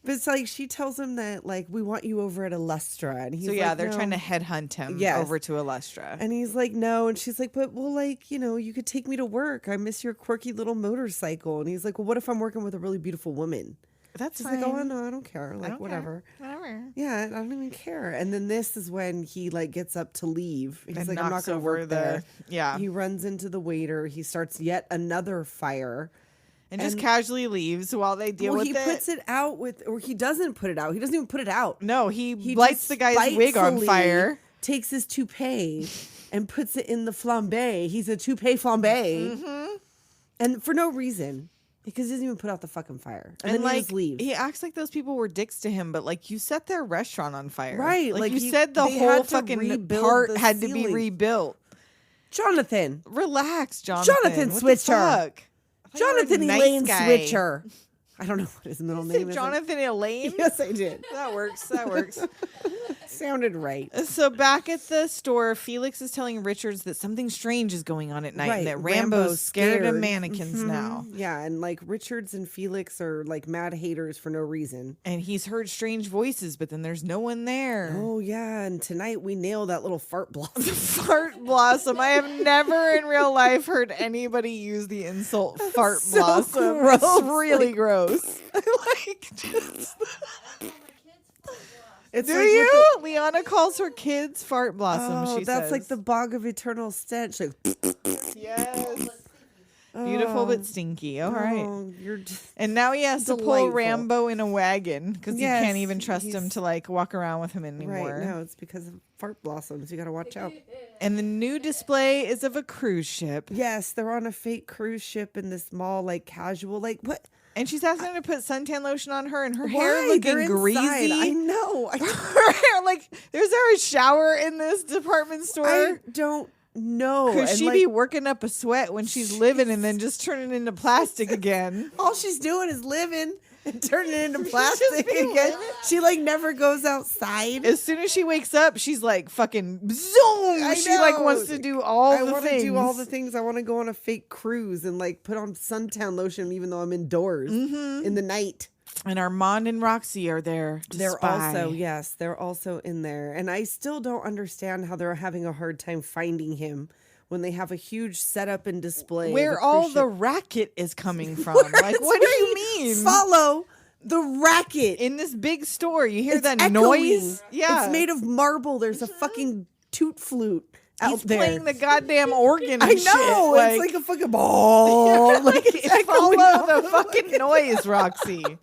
but it's she tells him that we want you over at Illustra, and he's So yeah, like, they're no. trying to headhunt him Yes. over to Illustra. And he's like, no. And she's like, but you could take me to work. I miss your quirky little motorcycle. And he's like, well, what if I'm working with a really beautiful woman? That's She's fine. like, oh no, I don't care. I don't Whatever. care. Whatever. Yeah, I don't even care. And then this is when he gets up to leave. He's And like, I'm not knocks going to over work there. Yeah. He runs into the waiter. He starts yet another fire. And just casually leaves while they deal with he it. puts it out or he doesn't put it out. He doesn't even put it out. No, he He lights just the guy's wig on spitefully fire. Takes his toupee and puts it in the flambe. He's a toupee flambe. Mm-hmm. And for no reason. Because he doesn't even put out the fucking fire. And then he just leaves. He acts like those people were dicks to him, but you set their restaurant on fire. Right, You said the they whole had to fucking rebuild part the had to be ceiling. rebuilt. Jonathan. Relax, Jonathan. Jonathan What Swisher. the fuck? I thought you were a Jonathan nice Elaine guy. Switcher. I don't know what his middle Is name it is. Jonathan Elaine? Yes, I did. That works. That works. Sounded right. So back at the store, Felix is telling Richards that something strange is going on at night and that Rambo's scared of mannequins now. Yeah, and Richards and Felix are mad haters for no reason. And he's heard strange voices, but then there's no one there. Oh, yeah, and tonight we nail that little fart blossom. Fart blossom. I have never in real life heard anybody use the insult fart so blossom. gross. It's really gross. The kids fuck up. It's Do like you? Liana calls her kids fart blossoms. Oh, she that's says. like the bog of eternal stench. Like, yes. Beautiful but stinky. All right. You're just And now he has to pull delightful. Rambo in a wagon because Yes, he can't even trust him to like walk around with him anymore. Right, no, it's because of fart blossoms. You got to watch out. And the new display is of a cruise ship. Yes, they're on a fake cruise ship in this mall, like casual. Like, what? And she's asking him to put suntan lotion on her, and her Why? hair looking They're greasy. inside. I know. Her hair, like, is there a shower in this department I store? don't know. Could And, she like, be working up a sweat when she's living and then just turning into plastic again? all she's doing is living and turning it into plastic again. She like never goes outside. As soon as she wakes up, she's like fucking zoom. She like know. wants to do all I the want to things. do all the things. I want to go on a fake cruise and like put on suntan lotion even though I'm indoors in the night. And Armand and Roxie are there. They're also in there. And I still don't understand how they're having a hard time finding him when they have a huge setup and display. where all the racket is coming from. Like, what do you mean? Follow the racket. In this big store, you hear It's that echoing. noise? Yeah. It's made of marble. There's a fucking toot flute out He's there. playing the goddamn organ and I shit. know. It's like a fucking ball. Like it's echoing out follow the fucking noise, Roxie.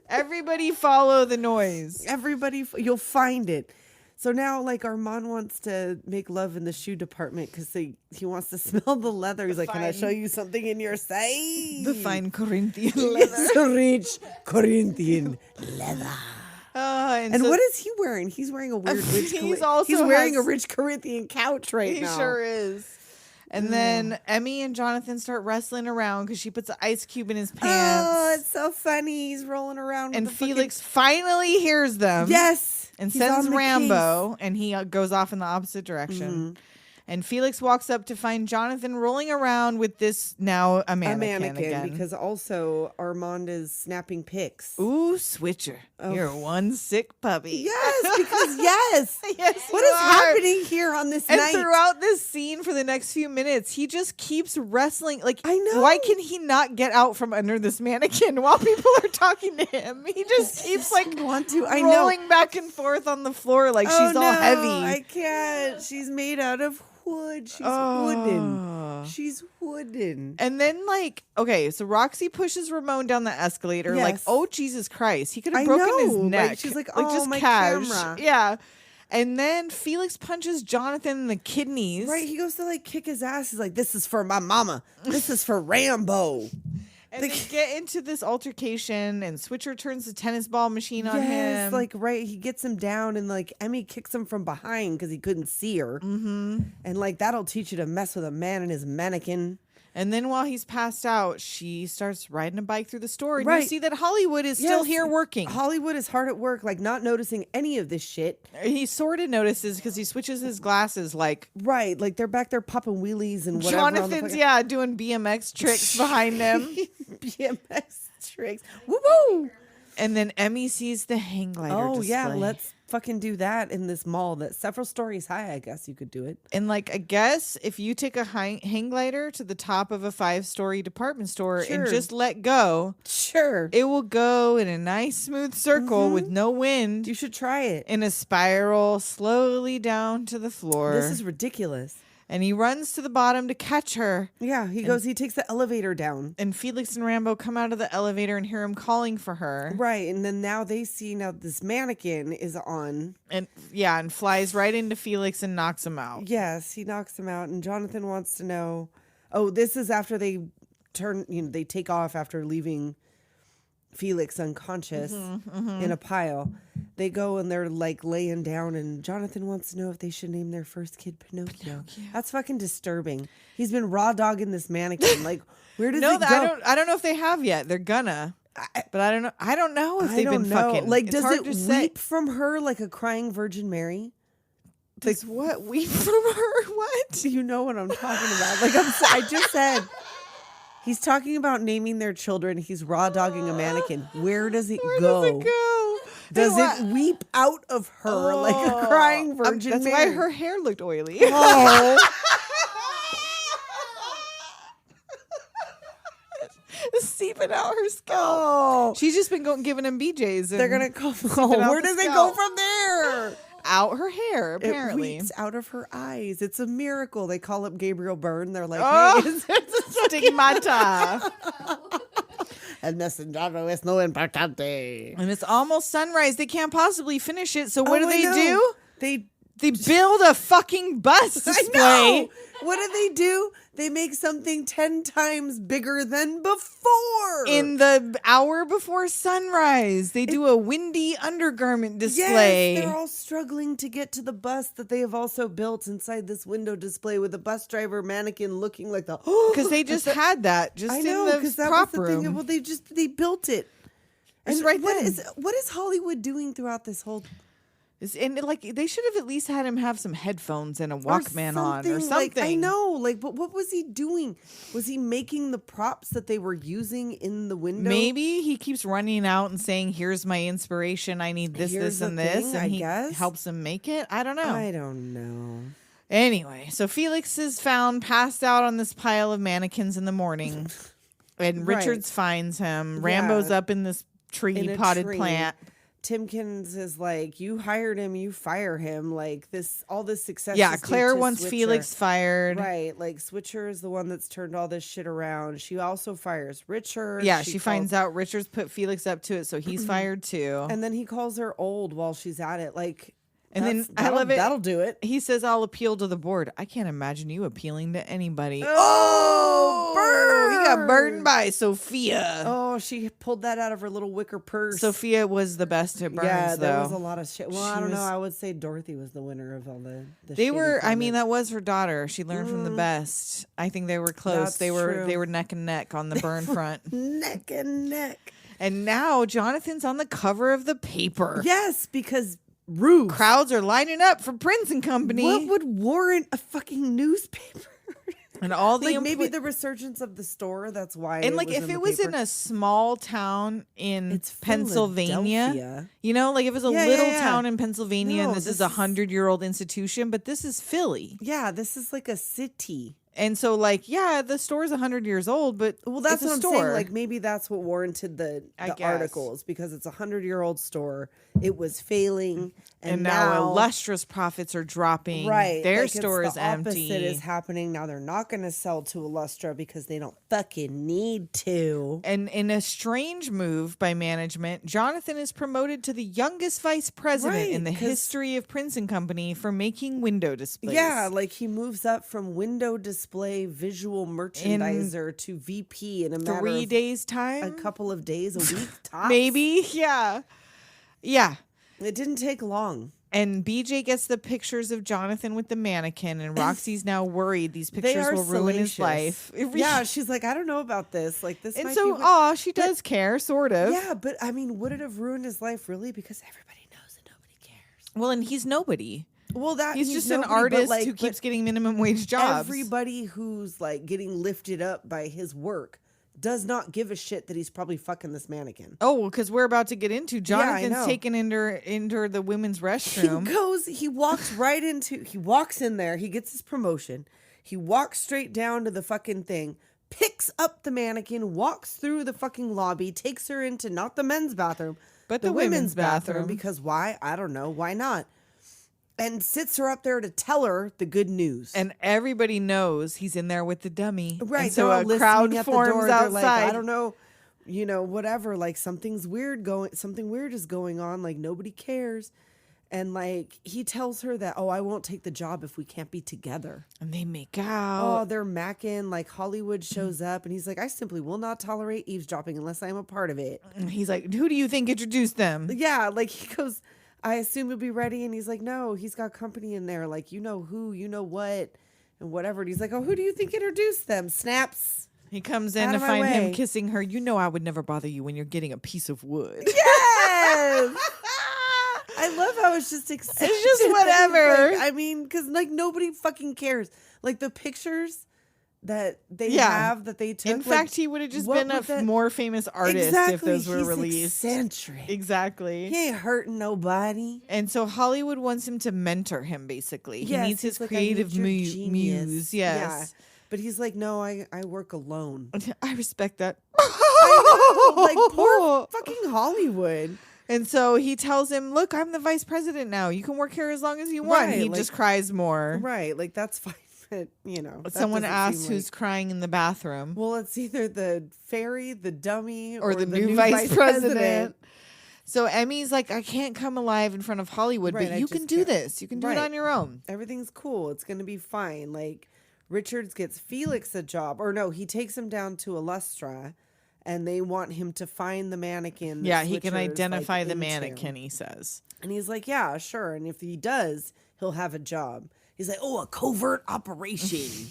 Everybody follow the noise. Everybody, you'll find it. So now, like, Armand wants to make love in the shoe department because he wants to smell the leather. He's like, can I show you something in your size? The fine Corinthian leather. It's a rich Corinthian leather. And so what is he wearing? He's wearing a weird rich. He's wearing a has- rich Corinthian couch right He now. sure is. And then Emmie and Jonathan start wrestling around because she puts an ice cube in his pants. Oh, it's so funny. He's rolling around. And with the Felix finally hears them. Yes. And He's sends on the Rambo, and he goes off in the opposite direction. Mm-hmm. And Felix walks up to find Jonathan rolling around with this now a mannequin again. Because also Armand is snapping pics. Ooh, Swisher, you're one sick puppy. Yes, because yes. Yes, What you is are. happening here on this And night? throughout this scene for the next few minutes, he just keeps wrestling. Like, I know. Why can he not get out from under this mannequin while people are talking to him? He just keeps like rolling back and forth on the floor like she's all heavy. I can't. She's made out of wood. She's wooden. She's wooden. And then, like, okay, so Roxie pushes Ramon down the escalator. Like, Yes. oh, Jesus Christ. He could have I broken his know. neck. Like, she's like, oh, my cash. camera. Yeah. And then Felix punches Jonathan in the kidneys. Right, he goes to like kick his ass. He's like, this is for my mama. This is for Rambo. And they get into this altercation, and Swisher turns the tennis ball machine on him. Like, right, he gets him down, and like Emmie kicks him from behind because he couldn't see her. Mm-hmm. And like, that'll teach you to mess with a man and his mannequin. And then while he's passed out, she starts riding a bike through the store. And you Right. see that Hollywood is still here working. Hollywood is hard at work, like not noticing any of this shit. He sort of notices because he switches his glasses like... Right, like they're back there popping wheelies and whatever. on the Jonathan's, fucking- doing BMX tricks behind them. BMX tricks. Woo woo! And then Emmie sees the hang glider Oh, display. yeah, let's fucking do that in this mall that's several stories high. I guess you could do it. And like, I guess if you take a hang glider to the top of a 5-story department store and Sure. just let go, Sure. it will go in a nice smooth circle with no wind You should try it. in a spiral slowly down to the floor. This is ridiculous. And he runs to the bottom to catch her. Yeah, he takes the elevator down. And Felix and Rambo come out of the elevator and hear him calling for her. Right, and then now they see this mannequin is on. And flies right into Felix and knocks him out. Yes, he knocks him out, and Jonathan wants to know. Oh, this is after they they take off after leaving Felix unconscious in a pile. They go and they're like laying down, and Jonathan wants to know if they should name their first kid Pinocchio. That's fucking disturbing. He's been raw dogging this mannequin. Like, where does it go? I don't know if they have yet. They're gonna. But I don't know. I don't know if they've been fucking. Like, It's does hard it to say. weep from her like a crying Virgin Mary? Does what weep from her? What? You know what I'm talking about. Like, I just said. He's talking about naming their children. He's raw dogging a mannequin. Where does it go? Does it go? Does it weep out of her like a crying Virgin That's Mary? why her hair looked oily. Oh. Seeping out her scalp. Oh, She's just been giving him BJs. they're gonna go. Where does it go from there? Out her hair, apparently. It leaks out of her eyes. It's a miracle. They call up Gabriel Byrne. They're like, Oh, hey, stigmata. el messenger es no importante. And it's almost sunrise. They can't possibly finish it. So what do they know. do? They build a fucking bus display. I know. What do? They make something 10 times bigger than before. In the hour before sunrise, they do a windy undergarment display. Yes, they're all struggling to get to the bus that they have also built inside this window display with a bus driver mannequin looking like the... Because they just had that just in the prop room. Well, they built it. It's And right what is Hollywood doing throughout this whole... And like they should have at least had him have some headphones and a Walkman on or something. Like, I know, but what was he doing? Was he making the props that they were using in the window? Maybe he keeps running out and saying, "Here's my inspiration. I need this, Here's this, and the this," thing, and I he guess. helps him make it. I don't know. I don't know. Anyway, so Felix is found passed out on this pile of mannequins in the morning, and Right. Richards finds him. Yeah. Rambo's up in this In a potted tree. plant. Timkins is like, you hired him, you fire him. Like all this success. Yeah, is due Claire to wants Switcher. Felix fired. Right, like Switcher is the one that's turned all this shit around. She also fires Richard. Yeah, she finds out Richards put Felix up to it, so he's fired too. and then he calls her old while she's at it. Like, And then I that'll- love it. That'll do it. He says, "I'll appeal to the board." I can't imagine you appealing to anybody. Oh, burn! He got burned by Sophia. Oh, she pulled that out of her little wicker purse. Sophia was the best at burns, yeah, there though. was a lot of shit. Well, I She don't know. was- I would say Dorothy was the winner of all the They shitty were. I mean, comments. that was her daughter. She learned from the best. I think they were close. That's They were. true. They were neck and neck on the burn front. neck and neck. And now Jonathan's on the cover of the paper. Yes, because Rube. Crowds are lining up for Prince and Company. What would warrant a fucking newspaper? And all the maybe the resurgence of the store. That's why. and like if it was in a small town in It's Pennsylvania, Philadelphia. you know, like if it was a Yeah, little yeah, yeah. town in Pennsylvania, No, and this is this a 100-year-old institution, but this is Philly. Yeah, this is like a city. And so, like, yeah, the store's 100 years old, but Well, that's it's a what I'm store. saying. Like maybe that's what warranted the guess. articles because it's a 100-year-old store. It was failing, and now Illustra's profits are dropping. right, Their like, store it's is the empty. Opposite is happening now. They're not going to sell to Illustra because they don't fucking need to. And in a strange move by management, Jonathan is promoted to the youngest vice president Right, in the 'cause- history of Prince and Company for making window displays. Yeah, like he moves up from window display visual merchandiser to VP in a matter 3 of days time, a couple of days, a week tops. maybe. Yeah. It didn't take long. And BJ gets the pictures of Jonathan with the mannequin, and Roxy's now worried these They pictures are will ruin his salacious. life. Yeah, she's like, I don't know about this. Like this, And might so, be what-" she does care, sort of. Yeah, but I mean, would it have ruined his life really? Because everybody knows and nobody cares. Well, and he's nobody. Well, He's just an nobody, but, artist like, who but keeps getting minimum wage jobs. Everybody who's like getting lifted up by his work does not give a shit that he's probably fucking this mannequin. Oh, well, because we're about to get into Jonathan's know. taken into the women's restroom. He walks in there, he gets his promotion. He walks straight down to the fucking thing, picks up the mannequin, walks through the fucking lobby, takes her into not the men's bathroom, But the women's bathroom. Because why? I don't know. Why not? And sits her up there to tell her the good news. And everybody knows he's in there with the dummy. Right. And so they're all a listening crowd at the forms door. They're outside. like, I don't know, whatever. Like something weird is going on. Like nobody cares. And like he tells her that, I won't take the job if we can't be together. And they make out. Oh, they're macking. Like Hollywood shows up and he's like, I simply will not tolerate eavesdropping unless I am a part of it. And he's like, who do you think introduced them? Yeah. Like he goes, I assume you'll be ready. And he's like, no, he's got company in there. Like, you know who, you know what, and whatever. And he's like, who do you think introduced them? Snaps. He comes in Out to of my find him way. kissing her. You know I would never bother you when you're getting a piece of wood. Yes. I love how it's just accepted. It's just whatever. Like, I mean, because like nobody fucking cares. Like the pictures that they Yeah. have that they took. In like, fact, he would have just what been would that- more famous artist exactly. if those were He's released. eccentric. Exactly. He ain't hurting nobody. And so Hollywood wants him to mentor him, basically. He Yes, needs his he's like, I creative need your genius. muse. Yes. But he's like, no, I work alone. I respect that. I know, like poor fucking Hollywood. And so he tells him, look, I'm the vice president now. You can work here as long as you want. Right, He like, just cries more. Right, like that's fine. But, Someone asks who's crying in the bathroom. Well, it's either the fairy, the dummy, or the new vice president. So Emmie's like, I can't come alive in front of Hollywood, but you can do this. You can do it on your own. Everything's cool. It's going to be fine. Like, Richards gets Felix a job. Or no, he takes him down to Illustra, and they want him to find the mannequin. Yeah, he can identify the mannequin, he says. And he's like, yeah, sure. And if he does, he'll have a job. He's like, oh, a covert operation.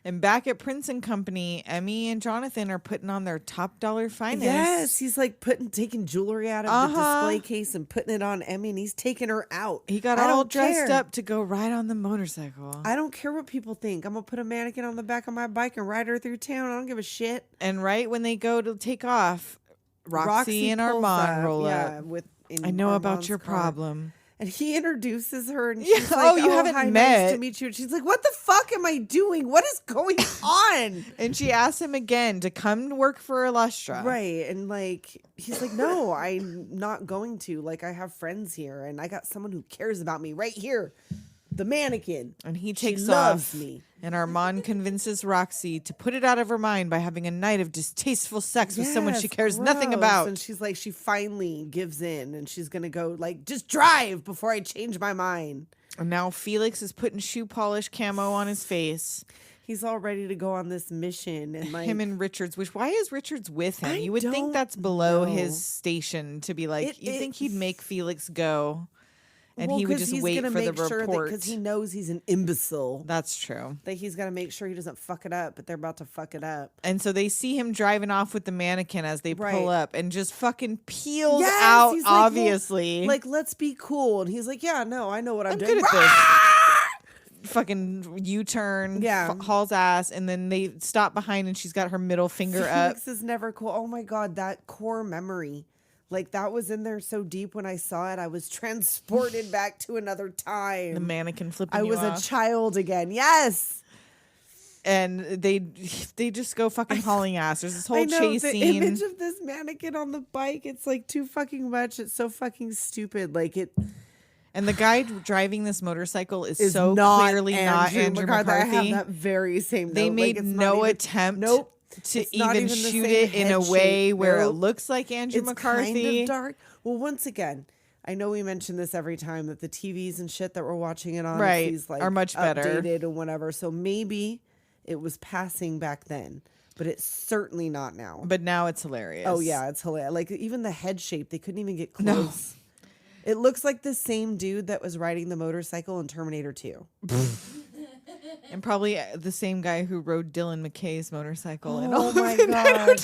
And back at Prince and Company, Emmie and Jonathan are putting on their top dollar finest. Yes, he's like taking jewelry out of the display case and putting it on Emmie, and he's taking her out. He got all dressed up to go ride on the motorcycle. I don't care what people think. I'm going to put a mannequin on the back of my bike and ride her through town. I don't give a shit. And right when they go to take off, Roxie and Armand roll up. I know about your problem. And he introduces her, and she's like, you haven't met. Nice to meet you. And she's like, what the fuck am I doing? What is going on? And she asks him again to come to work for Illustra. Right. And like, he's like, no, I'm not going to. Like, I have friends here, and I got someone who cares about me right here. The mannequin. And he takes off. Me. And Armand convinces Roxie to put it out of her mind by having a night of distasteful sex with someone she cares nothing about. And she's like, she finally gives in, and she's going to go like, just drive before I change my mind. And now Felix is putting shoe polish camo on his face. He's all ready to go on this mission. And like, him and Richards, why is Richards with him? You would think that's below his station to be like, you'd think he'd make Felix go. And he would just wait for the report. Because he knows he's an imbecile. That's true. That he's got to make sure he doesn't fuck it up, but they're about to fuck it up. And so they see him driving off with the mannequin as they pull up and just fucking peels out, he's obviously. Like, let's be cool. And he's like, yeah, no, I know what I'm doing. Good at this. Fucking U-turn, hauls ass, and then they stop behind and she's got her middle finger up. Felix is never cool. Oh my God, that core memory. Like, that was in there so deep when I saw it. I was transported back to another time. The mannequin flipping I was a child again. Yes. And they just go fucking hauling ass. There's this whole chase scene. The image of this mannequin on the bike, it's like too fucking much. It's so fucking stupid. Like it. And the guy driving this motorcycle is so clearly not Andrew McCarthy. I have that very same note. They made no attempt. To even shoot it in a way where it looks like Andrew McCarthy. Kind of dark. Well, once again, I know we mention this every time that the TVs and shit that we're watching it on are much better, updated and whatever. So maybe it was passing back then, but it's certainly not now. But now it's hilarious. Oh yeah, it's hilarious. Like even the head shape, they couldn't even get close. No. It looks like the same dude that was riding the motorcycle in Terminator 2. And probably the same guy who rode Dylan McKay's motorcycle. Oh my God.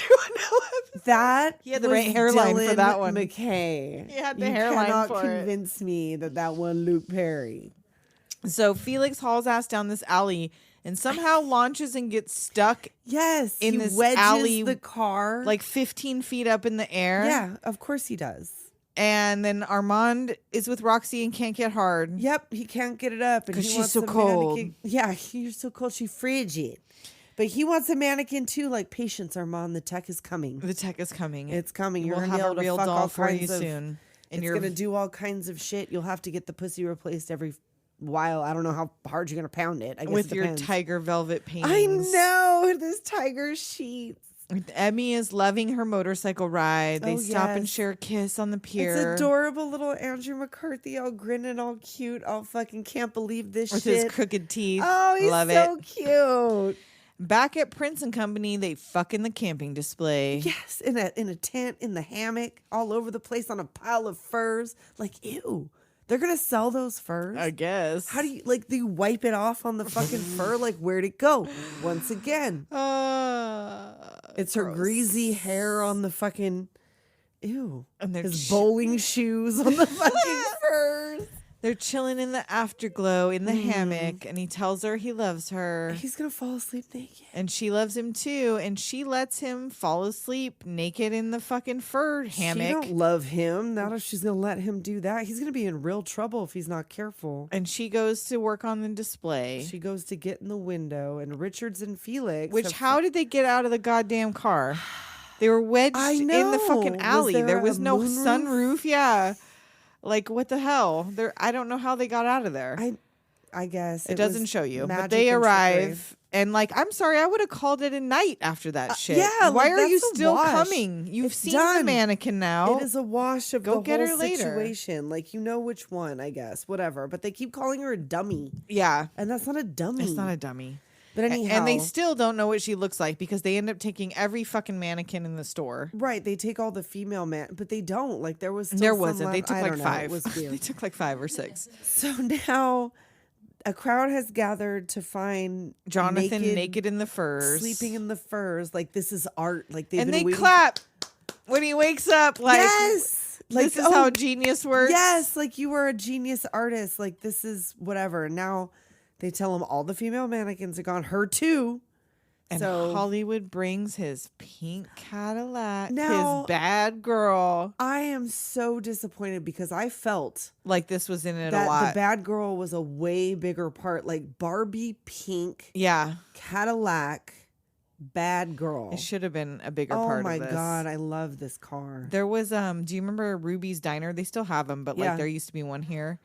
That he had the right hairline for that one. McKay. He had the hairline for it. You cannot convince me that one Luke Perry. So Felix hauls ass down this alley and somehow launches and gets stuck. Yes, in this wedges alley, the car like 15 feet up in the air. Yeah, of course he does. And then Armand is with Roxie and can't get hard. Yep, he can't get it up because she's so cold. Yeah, you're so cold. She's frigid. But he wants a mannequin too. Like, patience, Armand. The tech is coming. The tech is coming. It's coming. You're gonna have a real doll for you soon. And it's gonna do all kinds of shit. You'll have to get the pussy replaced every while. I don't know how hard you're gonna pound it. I guess with your tiger velvet paintings. I know this tiger sheets. Emmie is loving her motorcycle ride. They stop and share a kiss on the pier. It's adorable little Andrew McCarthy, all grinning, all cute, all fucking can't believe this with shit. With his crooked teeth. Oh, he's so cute. Back at Prince and Company, they fuck in the camping display. Yes, in a tent, in the hammock, all over the place on a pile of furs. Like, ew. They're going to sell those furs? I guess. How do you wipe it off on the fucking fur? Like, where'd it go? Once again. It's her greasy hair on the fucking, ew. And his bowling shoes on the fucking furs. They're chilling in the afterglow in the hammock, and he tells her he loves her. He's going to fall asleep naked. And she loves him too, and she lets him fall asleep naked in the fucking fur hammock. She don't love him. Not if she's going to let him do that. He's going to be in real trouble if he's not careful. And she goes to work on the display. She goes to get in the window, and Richards and Felix. Which, how did they get out of the goddamn car? They were wedged in the fucking alley. There was no sunroof. Yeah. Like, what the hell? I don't know how they got out of there. I guess. It doesn't show you. But they arrive. And, like, I'm sorry, I would have called it a night after that shit. Yeah. Why are you that's a still wash. coming? You've It's seen done. the mannequin now. It is a wash of Go the get whole her later. situation. Like, you know which one, I guess. Whatever. But they keep calling her a dummy. Yeah. And that's not a dummy. It's not a dummy. But anyhow. And they still don't know what she looks like because they end up taking every fucking mannequin in the store. Right. They take all the female but they don't. Like, there was still There some wasn't. They left. took I like don't know. 5. It was weird. They took like 5 or 6. So now a crowd has gathered to find Jonathan naked in the furs. sleeping in the furs. Like, this is art. Like, they've And been they waiting. clap when he wakes up. Like, Yes. this is how genius works. Yes. Like, you are a genius artist. Like, this is whatever. And now they tell him all the female mannequins are gone. Her too. And So Hollywood brings his pink Cadillac, Now- his bad girl. I am so disappointed because I felt Like this was in it a that lot. the bad girl was a way bigger part. Like, Barbie pink Yeah. Cadillac bad girl. It should have been a bigger Oh part my of this. God. I love this car. There was, do you remember Ruby's Diner? They still have them, but Yeah. like there used to be one here.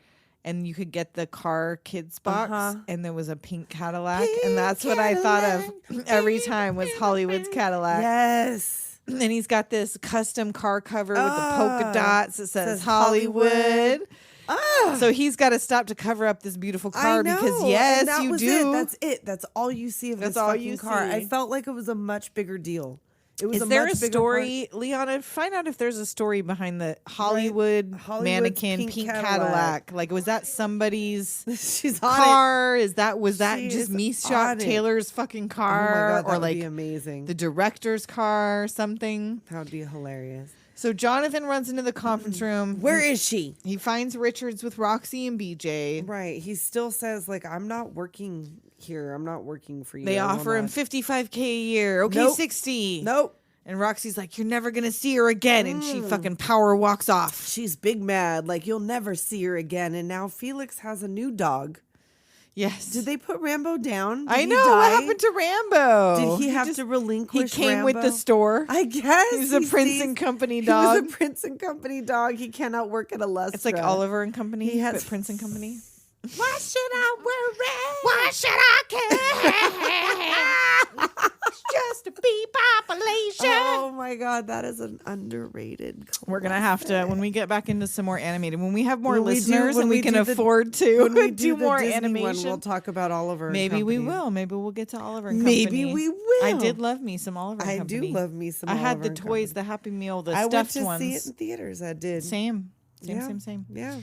And you could get the car kids box, Uh-huh. and there was a pink Cadillac, and that's what I thought of every time was Hollywood's Cadillac. Yes. And he's got this custom car cover with the polka dots. It says says Hollywood. Hollywood. So he's got to stop to cover up this beautiful car I know. because and yes, that you was do. It. That's it. That's all you see of That's this all fucking you car. see. I felt like it was a much bigger deal. It was Is a there much a bigger story, Leona? Find out if there's a story behind the Hollywood Hollywood's mannequin pink Cadillac. Cadillac. Like, was that somebody's part. She's on car? Was that She just is on Meshach it. Taylor's fucking it. Oh car, my God, that or would like be amazing. the director's car, or something? That would be hilarious. So Jonathan runs into the conference room. Where is she? He finds Richards with Roxie and BJ. Right. He still says, like, I'm not working here. I'm not working for you. They I'm offer him not- $55K a year. Okay, Nope. 60. Nope. And Roxy's like, you're never gonna see her again, and she fucking power walks off. She's big mad. Like, you'll never see her again. And now Felix has a new dog. Yes. Did they put Rambo down? Did I he know die? what happened to Rambo. Did he have just- to He relinquish came with Rambo? the store. I guess. He's a he Prince sees- and Company He dog. was a Prince and Company dog. He cannot work at Illustra. It's like Oliver and Company. He has- but Prince and Company. Why should I worry? Why should I care? It's just a bee population. Oh my God, that is an underrated. We're gonna have to when we get back into some more animated. When we have more When we do- listeners when and we we can do the- afford to When we do the more Disney animation, one, we'll talk about Oliver. and maybe we Company. will. Maybe we'll get to Oliver and Maybe Company. we will. I did love me some Oliver and I Company. do love me some. I had Oliver the and toys, Company. the Happy Meal, the I went stuffed to ones. see it in theaters. I did. Same. Yeah. Same. Yeah.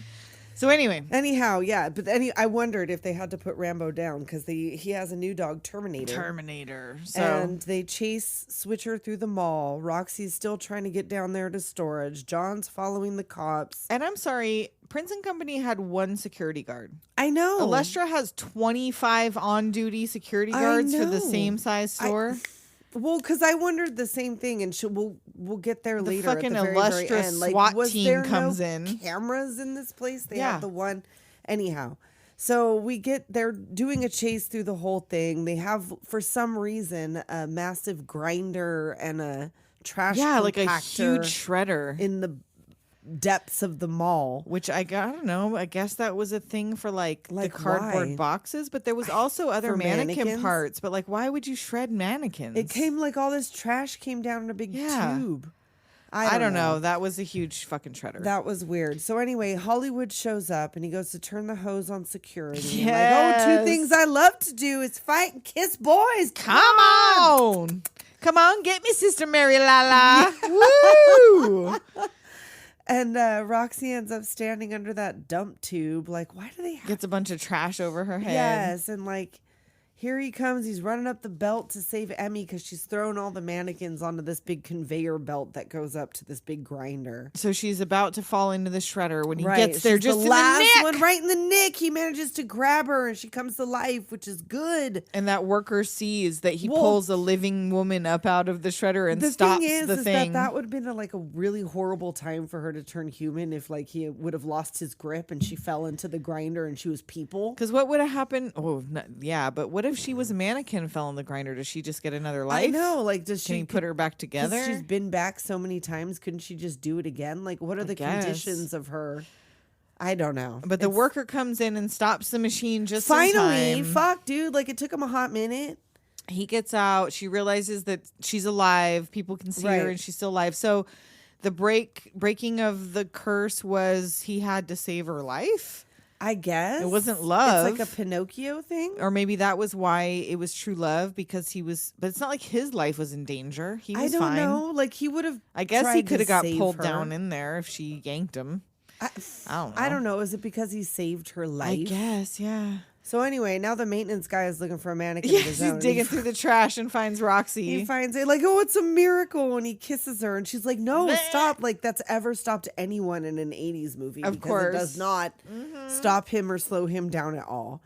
So anyway, Anyhow, yeah, but I wondered if they had to put Rambo down because he has a new dog, Terminator. So And they chase Swisher through the mall. Roxy's still trying to get down there to storage. John's following the cops. and I'm sorry, Prince and Company had one security guard. I know. Illustra has 25 on-duty security guards for the know. same size store. Well, because I wondered the same thing, and we'll get there The later. fucking at the very, Illustra very end. Like, SWAT was team there comes no in. cameras in this place? They Yeah. have the one. Anyhow, so they're doing a chase through the whole thing. They have, for some reason, a massive grinder and a trash like a compactor huge shredder. in the depths of the mall. Which I don't know. I guess that was a thing for like the cardboard why? boxes, but there was also other For mannequin mannequins? parts. But like, why would you shred mannequins? It came like all this trash came down in a big Yeah. tube. I don't know. That was a huge fucking shredder. That was weird. So anyway, Hollywood shows up and he goes to turn the hose on security. Yes. Like, two things I love to do is fight and kiss boys. Come on. Come on, get me, Sister Mary Lala. Woo! And Roxy ends up standing under that dump tube. Like, why do they have Gets a bunch of trash over her head. Yes, and like Here he comes. He's running up the belt to save Emmie because she's throwing all the mannequins onto this big conveyor belt that goes up to this big grinder. So she's about to fall into the shredder when he gets there, she's just the in last the nick. one, right in the nick. He manages to grab her and she comes to life, which is good. And that worker sees that he pulls a living woman up out of the shredder and stops the thing. That would have been a really horrible time for her to turn human if he would have lost his grip and she fell into the grinder and she was people. Because what would have happened? Oh, yeah, but what if she was a mannequin and fell in the grinder? Does she just get another life? I know. Can he put her back together? She's been back so many times. Couldn't she just do it again? What are the conditions of her? I don't know. But the worker comes in and stops the machine just finally. in time. Fuck, dude. It took him a hot minute. He gets out. She realizes that she's alive. People can see her and she's still alive. So the breaking of the curse was he had to save her life. I guess. It wasn't love. It's like a Pinocchio thing. Or maybe that was why it was true love, because he was, but it's not like his life was in danger. He was fine. I don't know. He would have. I guess he could have got pulled down in there if she yanked him. I don't know. I don't know. Is it because he saved her life? I guess, yeah. So anyway, now the maintenance guy is looking for a mannequin of his own. He's digging through the trash and finds Roxie. He finds it oh, it's a miracle. And he kisses her. And she's like, no, stop. That's ever stopped anyone in an 80s movie. Of course. It does not stop him or slow him down at all.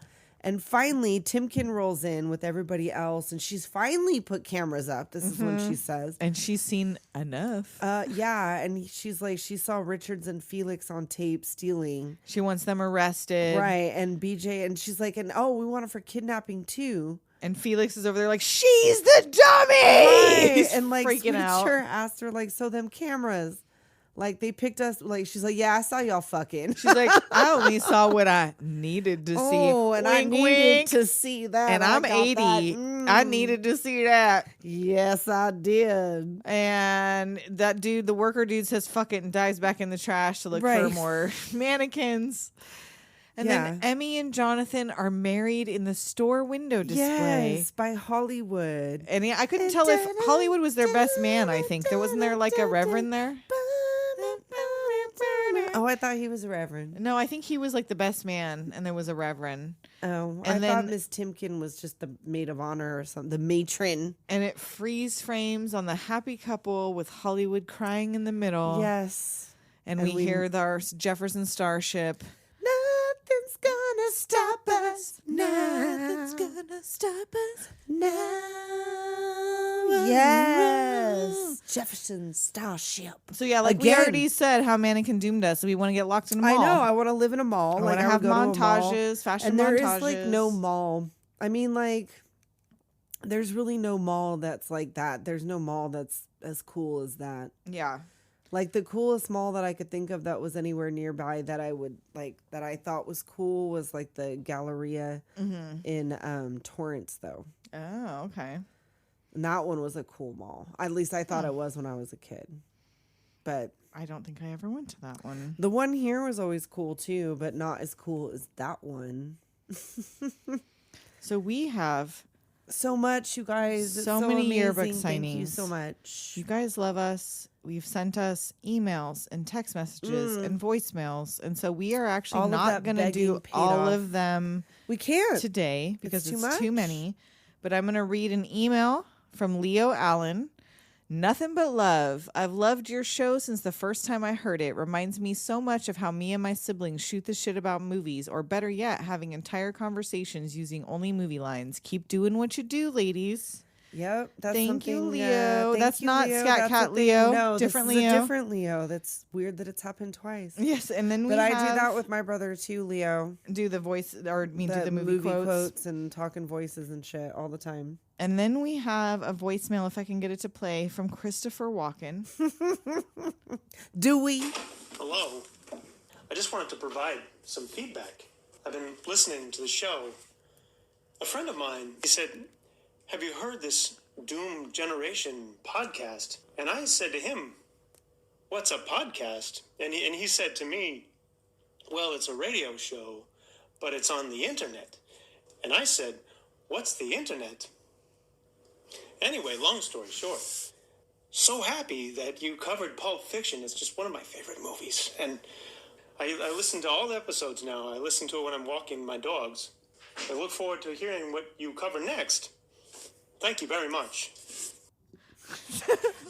And finally, Timken rolls in with everybody else. And she's finally put cameras up. This is what she says. And she's seen enough. Yeah. And she's like, she saw Richards and Felix on tape stealing. She wants them arrested. Right. And BJ, and she's like, we want her for kidnapping too. And Felix is over there she's the dummy. Right. He's and freaking out. Switcher asked her so them cameras. They picked us, she's like, yeah, I saw y'all fucking. She's like, I only saw what I needed to see. Oh, and wink, I needed wink. to see that. And I'm 80. I needed to see that. Yes, I did. And that dude, the worker dude, says fuck it and dives back in the trash to look for more mannequins. And then Emmie and Jonathan are married in the store window display. Yes, by Hollywood. And I couldn't tell if Hollywood was their best man, I think. Wasn't there a reverend there? Oh, I thought he was a reverend. No, I think he was the best man, and there was a reverend. Oh, and I thought Miss Timken was just the maid of honor or something, the matron. And it freeze frames on the happy couple with Hollywood crying in the middle. Yes. And we hear our Jefferson Starship. Nothing's gonna stop us. Nothing's gonna stop us now. Yes. Jefferson Starship. So yeah, we already said how Mannequin doomed us. So we want to get locked in a mall. I know. I want to live in a mall. I want to have montages, fashion montages. And there is no mall. I mean, there's really no mall that's like that. There's no mall that's as cool as that. Yeah. The coolest mall that I could think of that was anywhere nearby that I would that I thought was cool was the Galleria in Torrance, though. Oh, okay. And that one was a cool mall. At least I thought it was when I was a kid. But I don't think I ever went to that one. The one here was always cool too, but not as cool as that one. So we have so much, you guys. So many amazing. yearbook signings. Thank you so much. You guys love us. We've sent us emails and text messages and voicemails. And so we are actually not going to do all of them today because it's too many. But I'm going to read an email from Leo Allen. Nothing but love. I've loved your show since the first time I heard it. Reminds me so much of how me and my siblings shoot the shit about movies, or better yet, having entire conversations using only movie lines. Keep doing what you do, ladies. Yep. That's Thank you, Leo. That's not Scat Cat Leo. No, different this is Leo. a different Leo. That's weird that it's happened twice. Yes, and then I do that with my brother too, Leo. Do the voice, or do the movie quotes and talking voices and shit all the time. And then we have a voicemail, if I can get it to play, from Christopher Walken. Do we? Hello. I just wanted to provide some feedback. I've been listening to the show. A friend of mine, he said, "Have you heard this Doom Generation podcast?" And I said to him, "What's a podcast?" And he said to me, "Well, it's a radio show, but it's on the internet." And I said, "What's the internet?" Anyway, long story short, so happy that you covered Pulp Fiction. It's just one of my favorite movies. And I listen to all the episodes now. I listen to it when I'm walking my dogs. I look forward to hearing what you cover next. Thank you very much.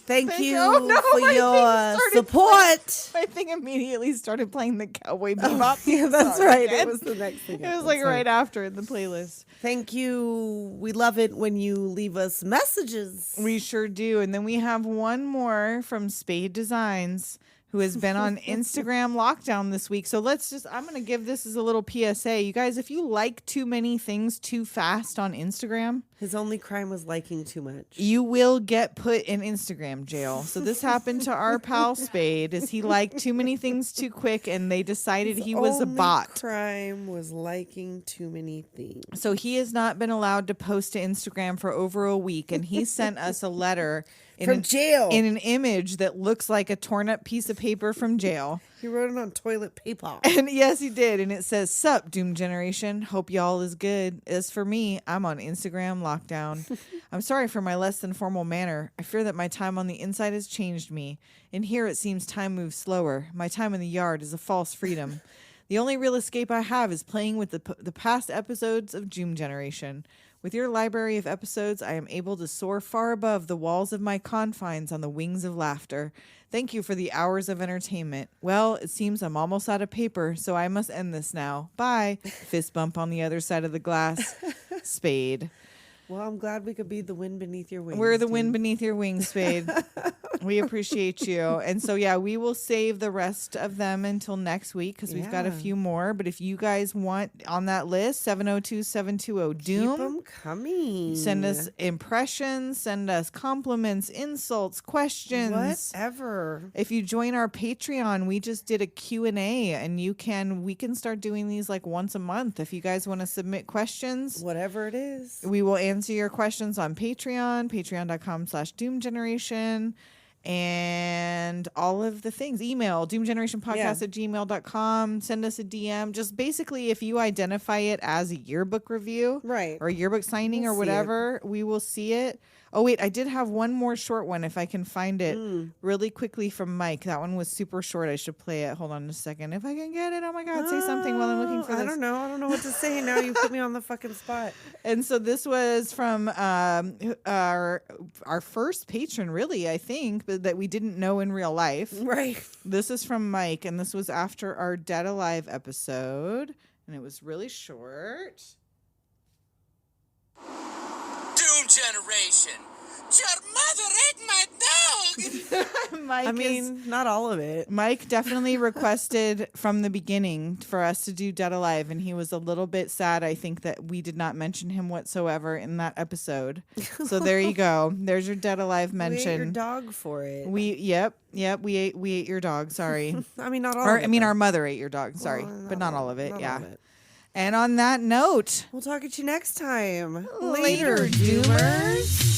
Thank you for your support. My thing immediately started playing the Cowboy Bebop. Yeah, that's right. It was the next thing. It was like right after in the playlist. Thank you. We love it when you leave us messages. We sure do. And then we have one more from Spade Designs, who has been on Instagram lockdown this week. So I'm going to give this as a little PSA. You guys, if you like too many things too fast on Instagram, his only crime was liking too much. You will get put in Instagram jail. So this happened to our pal Spade, is he liked too many things too quick and they decided he was a bot. His crime was liking too many things. So he has not been allowed to post to Instagram for over a week, and he sent us a letter from jail in an image that looks like a torn up piece of paper from jail. He wrote it on toilet paper. And yes, he did. And it says, "Sup, Doom Generation. Hope y'all is good. As for me, I'm on Instagram lockdown. I'm sorry for my less than formal manner. I fear that my time on the inside has changed me. In here, it seems time moves slower. My time in the yard is a false freedom. The only real escape I have is playing with the past episodes of Doom Generation. With your library of episodes, I am able to soar far above the walls of my confines on the wings of laughter. Thank you for the hours of entertainment. Well, it seems I'm almost out of paper, so I must end this now. Bye." Fist bump on the other side of the glass. Spade. Well, I'm glad we could be the wind beneath your wings. We're the wind beneath your wings, Spade. We appreciate you. And so, yeah, we will save the rest of them until next week because we've got a few more. But if you guys want on that list, 702-720-DOOM. Keep them coming. Send us impressions, send us compliments, insults, questions. Whatever. If you join our Patreon, we just did a Q&A, and we can start doing these like once a month. If you guys want to submit questions. Whatever it is. We will answer your questions on Patreon, patreon.com/doomgeneration, and all of the things. Email doomgenerationpodcast@gmail.com. Send us a DM. Just basically, if you identify it as a yearbook review, right, or a yearbook signing, or whatever, we will see it. Oh, wait, I did have one more short one if I can find it really quickly from Mike. That one was super short. I should play it. Hold on a second. If I can get it. Oh, my God. Say something while I'm looking for this. I don't know what to say now. You put me on the fucking spot. And so this was from our first patron, really, I think, but that we didn't know in real life. Right. This is from Mike, and this was after our Dead Alive episode, and it was really short. Doom Generation. Your mother ate my dog. Not all of it. Mike definitely requested from the beginning for us to do Dead Alive, and he was a little bit sad, I think, that we did not mention him whatsoever in that episode. So there you go. There's your Dead Alive mention. We ate your dog for it. We ate your dog. Sorry. Not all of it. Our mother ate your dog. Sorry, but not all of it. Not all of it. And on that note, we'll talk at you next time. Later, Doomers.